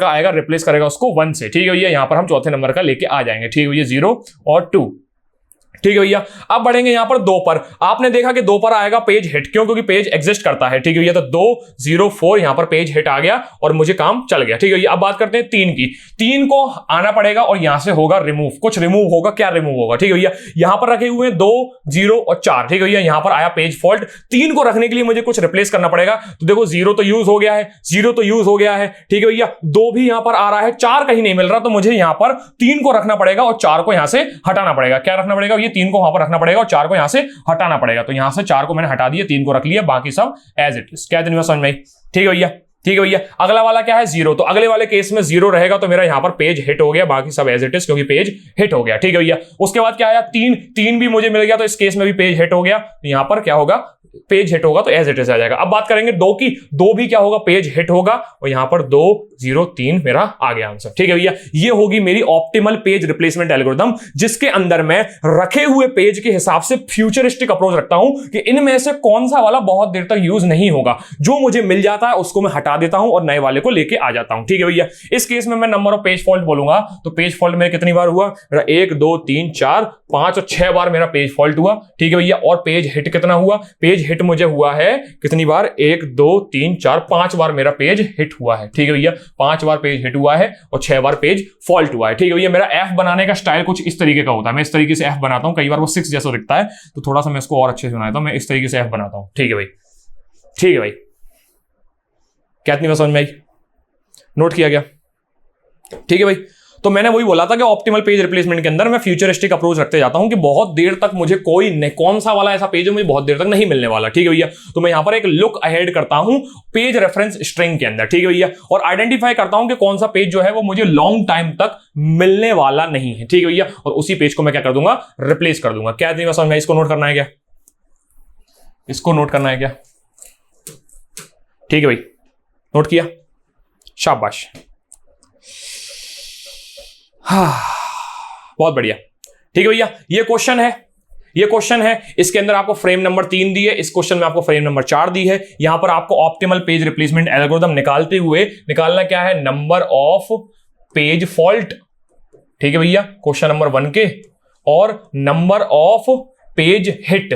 Speaker 1: आएगा, रिप्लेस करेगा उसको 1 से। ठीक है भैया, यहां पर हम चौथे नंबर का लेके आ जाएंगे। ठीक है भैया, 0 और 2। ठीक है भैया, अब बढ़ेंगे यहां पर 2 पर। आपने देखा कि 2 पर आएगा पेज हिट, क्यों? क्योंकि पेज एग्जिस्ट करता है। ठीक है भैया, तो 2 0 4 यहां पर पेज हिट आ गया और मुझे काम चल गया। ठीक है भैया, अब बात करते हैं 3 की। 3 को आना पड़ेगा और यहां से होगा रिमूव, कुछ रिमूव होगा। क्या रिमूव होगा? ठीक है भैया, यहां पर रखे हुए 2 0 और 4। ठीक है भैया, यहां पर आया पेज फॉल्ट। 3 को रखने के लिए मुझे कुछ रिप्लेस करना पड़ेगा, तो देखो 0 तो यूज हो गया है, 0 तो यूज हो गया है। ठीक है भैया, 2 भी यहां पर आ रहा है, 4 कहीं नहीं मिल रहा, तो मुझे यहां पर 3 को रखना पड़ेगा और 4 को यहां से हटाना पड़ेगा। क्या रखना पड़ेगा? ये 3 को वहां पर रखना पड़ेगा और 4 को यहां से हटाना पड़ेगा। तो यहां से 4 को मैंने हटा दिया, 3 को रख लिया, बाकी सब एज इट इज। क्या समझ में आई? ठीक है भैया, ठीक है भैया, अगला वाला क्या है? 0। तो अगले वाले केस में 0 रहेगा, तो मेरा यहां पर पेज हिट हो गया, बाकी सब एज इट इज, क्योंकि पेज हिट हो गया। ठीक है भैया, उसके बाद क्या आया? 3 भी मुझे मिल गया, तो इस केस में भी पेज हिट हो गया। तो यहां पर क्या होगा? पेज हिट होगा, तो एज इट इज आ जाएगा। अब बात करेंगे 2 की। 2 भी क्या होगा? पेज हिट होगा और यहां पर 2 0 3 मेरा आ गया आंसर। ठीक है भैया, ये होगी मेरी ऑप्टिमल पेज रिप्लेसमेंट एल्गोरिथम, जिसके अंदर मैं रखे हुए पेज के हिसाब से फ्यूचरिस्टिक अप्रोच रखता हूं कि इनमें से कौन सा वाला बहुत देर तक यूज नहीं होगा। जो मुझे मिल जाता है उसको मैं हटा देता हूं और नए वाले को लेके आ जाता हूं। ठीक है भैया, इस केस में मैं नंबर ऑफ पेज फॉल्ट बोलूंगा, तो पेज फॉल्ट मेरे कितनी बार हुआ? 1 2 3 4 5 और 6 बार मेरा पेज फॉल्ट हुआ। ठीक है भैया, और पेज हिट कितना हुआ? पेज हिट मुझे हुआ है कितनी बार? 1 2 3 4 5 बार मेरा पेज हिट हुआ है। ठीक है भैया, 5 बार पेज हिट हुआ है और 6 बार पेज फॉल्ट हुआ है। ठीक है भैया, मेरा एफ बनाने का स्टाइल कुछ इस तरीके का होता है। मैं इस तरीके से एफ बनाता हूं, कई बार वो 6 जैसा दिखता है, तो थोड़ा सा मैं इसको और अच्छे से बनाता हूं। मैं इस तरीके से एफ बनाता हूं। ठीक है भाई, ठीक है भाई, क्या इतनी बात समझ में आई? नोट किया गया? ठीक है भाई, तो मैंने वही बोला था कि ऑप्टिमल पेज रिप्लेसमेंट के अंदर मैं फ्यूचरिस्टिक अप्रोच रखते जाता हूं कि बहुत देर तक मुझे कौन सा वाला ऐसा पेज है मुझे बहुत देर तक नहीं मिलने वाला। ठीक है भैया, तो मैं यहां पर एक लुक अहेड करता हूं पेज रेफरेंस स्ट्रिंग के अंदर। ठीक है भैया, और आइडेंटिफाई करता हूं कि कौन सा पेज जो है वो मुझे लॉन्ग टाइम तक मिलने वाला नहीं है। ठीक है भैया, और उसी पेज को मैं क्या कर दूंगा? रिप्लेस कर दूंगा। क्या समझ में? इसको नोट करना है क्या? इसको नोट करना है क्या? ठीक है भाई, नोट किया, शाबाश। हाँ, बहुत बढ़िया। ठीक है भैया, ये क्वेश्चन है, इसके अंदर आपको फ्रेम नंबर 3 दी है, इस क्वेश्चन में आपको फ्रेम नंबर 4 दी है। यहां पर आपको ऑप्टिमल पेज रिप्लेसमेंट एल्गोरिथम निकालते हुए निकालना क्या है, नंबर ऑफ पेज फॉल्ट। ठीक है भैया, क्वेश्चन नंबर 1 के, और number of page hit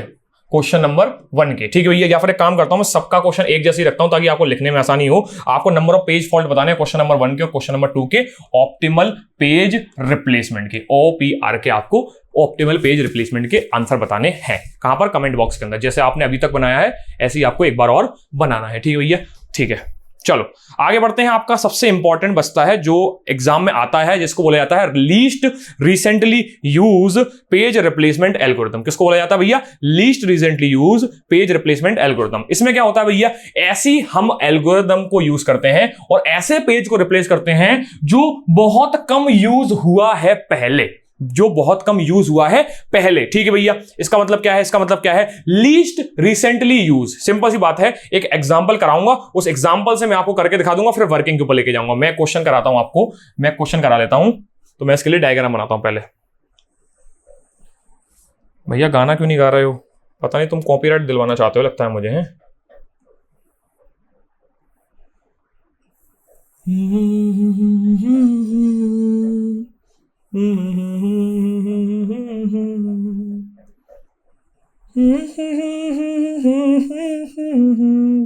Speaker 1: question number 1 के। ठीक है भैया, या फिर एक काम करता हूं, मैं सबका क्वेश्चन एक जैसे ही रखता हूं ताकि आपको लिखने में आसानी हो। आपको नंबर ऑफ पेज फॉल्ट बताने हैं क्वेश्चन नंबर 1 के और क्वेश्चन नंबर 2 के ऑप्टिमल पेज रिप्लेसमेंट के, OPR के, आपको ऑप्टिमल पेज रिप्लेसमेंट के आंसर बताने हैं। कहां पर, कमेंट बॉक्स के अंदर, जैसे आपने अभी तक बनाया है ऐसे ही आपको एक बार और बनाना है। ठीक है भैया, ठीक है, चलो आगे बढ़ते हैं। आपका सबसे इंपॉर्टेंट बचता है जो एग्जाम में आता है, जिसको बोला जाता है least recently use page replacement algorithm. किसको बोला जाता है भैया, least recently use page replacement algorithm. इसमें क्या होता है भैया, ऐसी हम एल्गोरिथम को यूज करते हैं और ऐसे पेज को रिप्लेस करते हैं जो बहुत कम यूज हुआ है पहले, जो बहुत कम यूज हुआ है पहले। ठीक है भैया, इसका मतलब क्या है, इसका मतलब क्या है, लीस्ट रिसेंटली यूज। सिंपल सी बात है, एक एग्जांपल कराऊंगा, उस एग्जांपल से मैं आपको करके दिखा दूंगा, फिर वर्किंग के ऊपर लेके जाऊंगा। मैं क्वेश्चन कराता हूं आपको, मैं क्वेश्चन करा लेता हूं, तो मैं इसके लिए डायग्राम बनाता हूं पहले। भैया गाना क्यों नहीं गा रहे हो, पता नहीं तुम कॉपीराइट दिलवाना चाहते हो लगता है मुझे, हैं?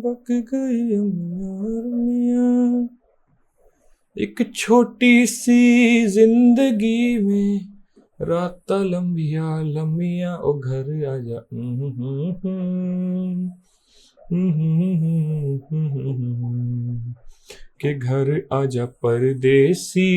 Speaker 1: बक गई एक छोटी सी जिंदगी में, रात लंबिया लंबिया, ओ घर आजा। के घर आजा परदेसी,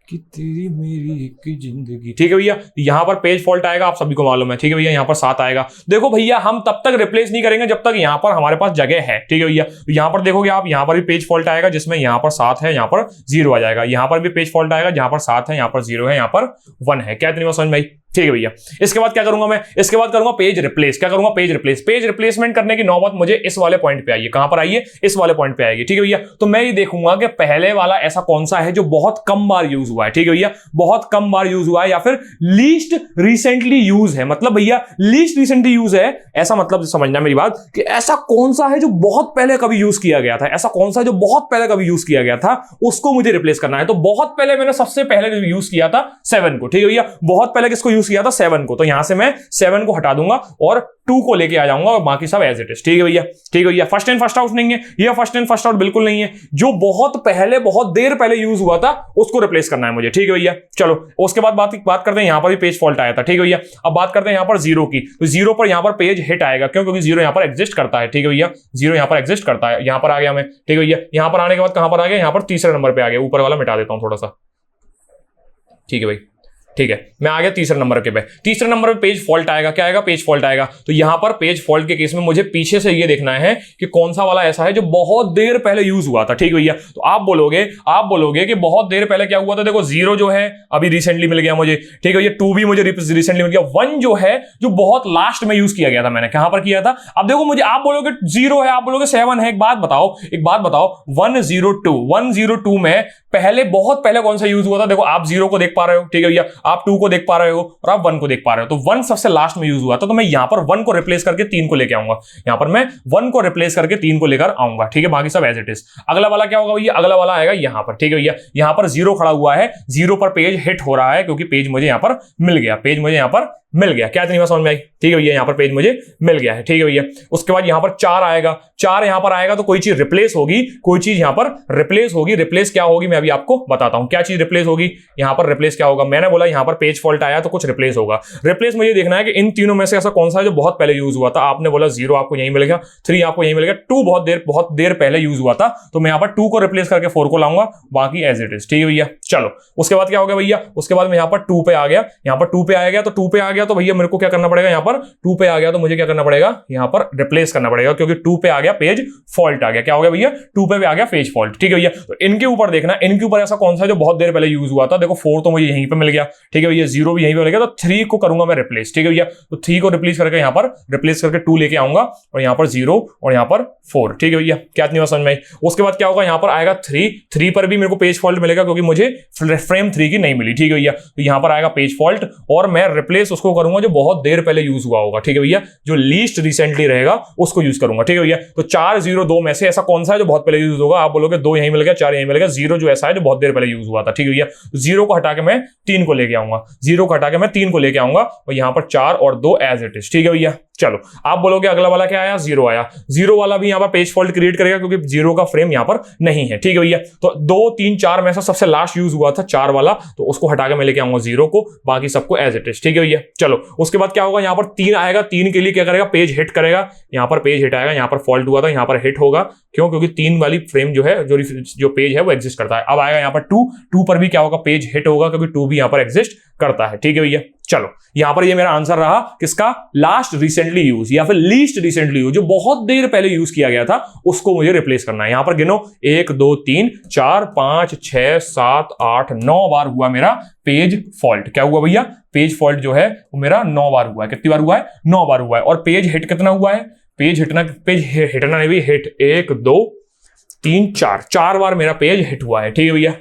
Speaker 1: कि तेरी मेरी एक जिंदगी। ठीक है भैया, यहां पर पेज फॉल्ट आएगा, आप सभी को मालूम है। ठीक है भैया, यहां पर 7 आएगा। देखो भैया, हम तब तक रिप्लेस नहीं करेंगे जब तक यहां पर हमारे पास जगह है। ठीक है भैया, यहां पर देखोगे आप, यहां पर भी पेज फॉल्ट आएगा जिसमें यहां पर 7 है, यहां पर 0 आ जाएगा। यहां पर भी पेज फॉल्ट आएगा जहां पर 7 है, यहां पर 0 है, यहां पर 1 है। क्या इतनी बात समझ में आई? ठीक है भैया, इसके बाद क्या करूंगा मैं, इसके बाद करूंगा पेज रिप्लेस। क्या करूंगा, पेज रिप्लेस। पेज रिप्लेसमेंट करने की नौबत मुझे इस वाले पॉइंट पे आइए। कहां पर आइए, इस वाले पॉइंट पे आएगी। ठीक है भैया, तो मैं ये देखूंगा कि पहले वाला ऐसा कौन सा है जो बहुत कम बार यूज हुआ है। ठीक है भैया, बहुत कम बार यूज हुआ है, या फिर लीस्ट रिसेंटली यूज है। मतलब भैया लीस्ट रिसेंटली यूज है, ऐसा मतलब समझना मेरी बात, कि ऐसा कौन सा है जो बहुत पहले कभी यूज किया गया था, ऐसा कौन सा जो बहुत पहले कभी यूज किया गया था, उसको मुझे रिप्लेस करना है। तो बहुत पहले मैंने सबसे पहले यूज किया था 7 को। ठीक है भैया, बहुत पहले किसको यूज किया था, 7 को। तो यहां से मैं 7 को हटा दूंगा और 2 को लेके आ जाऊंगा और बाकी सब एज इट इज। ठीक है भैया, ठीक है भैया, फर्स्ट इन फर्स्ट आउट नहीं है, ये फर्स्ट इन फर्स्ट आउट बिल्कुल नहीं है। जो बहुत पहले, बहुत देर पहले यूज हुआ था उसको रिप्लेस करना है मुझे। ठीक है भैया, चलो उसके बाद बात करते हैं, यहां पर भी पेज फॉल्ट आया था। ठीक है भैया, अब बात करते हैं यहां पर 0 की। तो 0 पर यहां पर पेज हिट आएगा, क्यों, क्योंकि 0 यहां पर एग्जिस्ट करता है। ठीक है भैया, 0 यहां पर एग्जिस्ट करता है, यहां पर आ गया मैं। ठीक है भैया, यहां पर आने के बाद कहां पर आ गया, यहां पर तीसरे नंबर पे आ गया। ऊपर वाला मिटा देता हूं थोड़ा सा। ठीक है भाई, ठीक है, मैं आ गया तीसरे नंबर के पे। तीसरे नंबर पे पेज फॉल्ट आएगा, क्या आएगा, पेज फॉल्ट आएगा। तो यहां पर पेज फॉल्ट के केस में मुझे पीछे से ये देखना है कि कौन सा वाला ऐसा है जो बहुत देर पहले यूज हुआ था। ठीक है भैया, तो आप बोलोगे कि बहुत देर पहले क्या हुआ था। देखो 0 जो है अभी रिसेंटली मिल गया मुझे। ठीक है भैया, 2 भी मुझे रिसेंटली मिल गया। 1 जो है जो बहुत लास्ट में यूज किया गया था, मैंने कहां पर किया था। अब देखो मुझे, आप बोलोगे 0 है, आप बोलोगे 7 है। एक बात बताओ 102 में पहले, बहुत पहले कौन सा यूज हुआ था। देखो आप 0 को देख पा रहे हो, ठीक है भैया, आप 2 को देख पा रहे हो और आप 1 को देख पा रहे हो। तो 1 सबसे लास्ट में यूज हुआ था, तो मैं यहां पर 1 को रिप्लेस करके 3 को लेके आऊंगा। यहां पर मैं 1 को रिप्लेस करके 3 को लेकर आऊंगा। ठीक है, बाकी सब एज इट इज। अगला वाला क्या होगा भैया, अगला वाला आएगा यहां पर। ठीक है भैया, यहां पर 0 खड़ा हुआ है, 0 पर पेज हिट हो रहा है क्योंकि पेज मुझे यहां पर मिल गया, पेज मुझे यहां पर मिल गया। क्या इतनी बात समझ में आई? ठीक है भैया, यहां पर पेज मुझे मिल गया है। ठीक है भैया, उसके बाद यहां पर 4 आएगा। 4 यहां पर आएगा तो कोई चीज रिप्लेस होगी, कोई चीज यहां पर रिप्लेस होगी। रिप्लेस क्या होगी मैं अभी आपको बताता हूं, क्या चीज रिप्लेस होगी। यहां पर रिप्लेस क्या होगा, मैंने बोला यहां पर पेज फॉल्ट आया तो कुछ रिप्लेस होगा। रिप्लेस मुझे देखना है कि इन तीनों में से ऐसा कौन सा है जो बहुत पहले यूज हुआ था। आपने बोला 0 आपको यहीं मिल गया, 3 आपको यहीं मिल गया, 2 बहुत देर पहले यूज हुआ था, तो मैं यहां पर 2 को रिप्लेस करके 4 को लाऊंगा, बाकी एज इट इज। ठीक है भैया, चलो उसके बाद क्या हो गया भैया, उसके बाद मैं यहां पर 2 पे आ गया, यहां पर 2 पे आ गया, तो 2 पे आ गया गया तो भैया मेरे को क्या करना पड़ेगा, यहाँ पर 2 पे आ गया तो मुझे क्या करना पड़ेगा, यहाँ पर रिप्लेस करना पड़ेगा, क्योंकि 2 पे आ गया पेज फॉल्ट आ गया। क्या हो गया भैया, 2 पे आ गया पेज फॉल्ट। ठीक है भैया, तो इनके ऊपर देखना, इनके ऊपर ऐसा कौन सा है जो बहुत देर पहले यूज हुआ था। देखो 4 तो मुझे यहीं पे मिल गया, ठीक है भैया, 0 भी यहीं पे मिल गया, तो 3 को करूंगा मैं रिप्लेस। ठीक है भैया, तो 3 को रिप्लेस करके यहाँ पर रिप्लेस करके 2 लेके आऊंगा और यहाँ पर 0 और यहाँ पर 4। ठीक है भैया, क्या नहीं समझ में आई। उसके बाद क्या होगा, यहाँ पर आएगा 3 पर भी मेरे को पेज फॉल्ट मिलेगा, क्योंकि मुझे फ्रेम 3 की नहीं मिली। ठीक है भैया, तो यहाँ पर आएगा पेज फॉल्ट और मैं रिप्लेस उसको करूंगा जो बहुत देर पहले यूज हुआ होगा। ठीक है भैया, जो लीस्ट रिसेंटली रहेगा उसको यूज करूंगा। ठीक है भैया, तो 4 0 2 में से ऐसा कौन सा है जो बहुत पहले यूज होगा। आप बोलोगे 2 यहीं मिल गया, 4 यहीं मिल गया, 0 जो ऐसा है जो बहुत देर पहले यूज हुआ था। ठीक है भैया, 0 को हटा के मैं 3 को लेके आऊंगा, 0 को हटा के मैं 3 को लेके आऊंगा और यहाँ पर 4 और 2 एज इट इज। ठीक है भैया, चलो आप बोलोगे अगला वाला क्या आया, 0 आया। 0 वाला भी यहाँ पर पेज फॉल्ट क्रिएट करेगा, क्योंकि 0 का फ्रेम यहाँ पर नहीं है। ठीक है भैया, तो 2 3 4 में से सबसे लास्ट यूज हुआ था 4 वाला, तो उसको हटा के मैं लेके आऊंगा 0 को, बाकी सबको एज इट इज। ठीक है भैया, चलो उसके बाद क्या होगा, यहाँ पर 3 आएगा, 3 के लिए क्या करेगा, पेज हिट करेगा। यहाँ पर पेज हिट आएगा, यहाँ पर फॉल्ट हुआ था, यहाँ पर हिट होगा। क्यों, क्योंकि 3 वाली फ्रेम जो है, जो पेज है वो एग्जिस्ट करता है। अब आएगा यहाँ पर 2 पर भी क्या होगा, पेज हिट होगा, क्योंकि 2 भी यहाँ पर एग्जिस्ट करता है। ठीक है भैया, चलो यहां पर ये मेरा आंसर रहा किसका, लास्ट रिसेंटली यूज या फिर लीस्ट रिसेंटली यूज, जो बहुत देर पहले यूज किया गया था उसको मुझे रिप्लेस करना है। यहां पर गिनो 1 2 3 4 5 6 7 8 9 बार हुआ मेरा पेज फॉल्ट। क्या हुआ भैया, पेज फॉल्ट जो है वो मेरा 9 बार हुआ है। कितनी बार हुआ है, 9 बार हुआ है। और पेज हिट कितना हुआ है, पेज हिटना नहीं भी हिट 1 2 3 4 बार मेरा पेज हिट हुआ है। ठीक है भैया,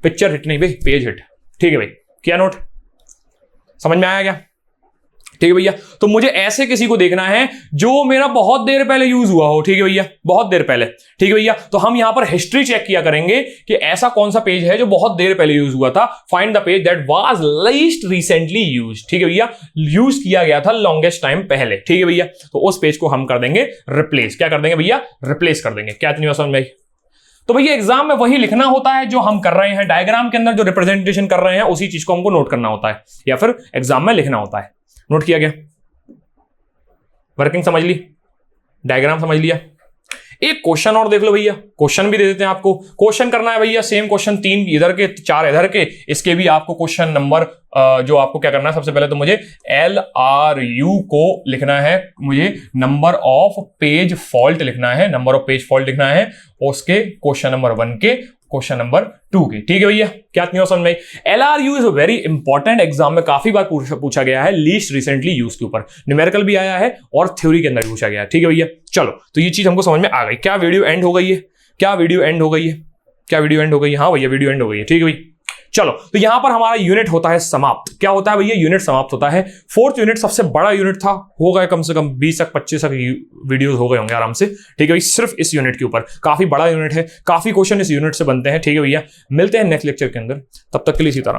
Speaker 1: पिक्चर हिट नहीं भाई, पेज हिट। ठीक है भाई, क्या नोट समझ में आया क्या। ठीक है भैया, तो मुझे ऐसे किसी को देखना है जो मेरा बहुत देर पहले यूज हुआ हो। ठीक है भैया, बहुत देर पहले। ठीक है भैया, तो हम यहां पर हिस्ट्री चेक किया करेंगे कि ऐसा कौन सा पेज है जो बहुत देर पहले यूज हुआ था। Find the page that was least recently used. ठीक है भैया, यूज किया गया था लॉन्गेस्ट टाइम पहले। ठीक है भैया, तो उस पेज को हम कर देंगे रिप्लेस। क्या कर देंगे भैया, रिप्लेस कर देंगे। क्या इतनी समझ में आई। तो भैया एग्जाम में वही लिखना होता है जो हम कर रहे हैं, डायग्राम के अंदर जो रिप्रेजेंटेशन कर रहे हैं उसी चीज को हमको नोट करना होता है, या फिर एग्जाम में लिखना होता है। नोट किया गया, वर्किंग समझ ली, डायग्राम समझ लिया। एक क्वेश्चन और देख लो भैया, क्वेश्चन भी दे देते हैं आपको। क्वेश्चन करना है भैया सेम क्वेश्चन, 3 इधर के 4 इधर के। इसके भी आपको क्वेश्चन नंबर जो आपको क्या करना है, सबसे पहले तो मुझे LRU को लिखना है, मुझे नंबर ऑफ पेज फॉल्ट लिखना है, नंबर ऑफ पेज फॉल्ट लिखना है उसके क्वेश्चन नंबर 1 के, क्वेश्चन नंबर 2 के। ठीक है भैया, क्या नहीं समझ में। LRU is very important, exam में काफी बार पूछा गया है, लीस्ट रिसेंटली यूज के ऊपर न्यूमेरिकल भी आया है और थ्योरी के अंदर पूछा गया है। ठीक है भैया, चलो तो ये चीज हमको समझ में आ गई। क्या वीडियो एंड हो गई है, क्या वीडियो एंड हो गई है, क्या वीडियो एंड हो गई है। हाँ भैया, वीडियो एंड हो गई है। ठीक है भाई, चलो तो यहां पर हमारा यूनिट होता है समाप्त। क्या होता है भैया, यूनिट समाप्त होता है। 4th यूनिट सबसे बड़ा यूनिट था, हो गए कम से कम 20 तक 25 तक वीडियोस हो गए होंगे आराम से। ठीक है भाई, सिर्फ इस यूनिट के ऊपर, काफी बड़ा यूनिट है, काफी क्वेश्चन इस यूनिट से बनते हैं। ठीक है भैया, मिलते हैं नेक्स्ट लेक्चर के अंदर, तब तक के लिए सीताराम।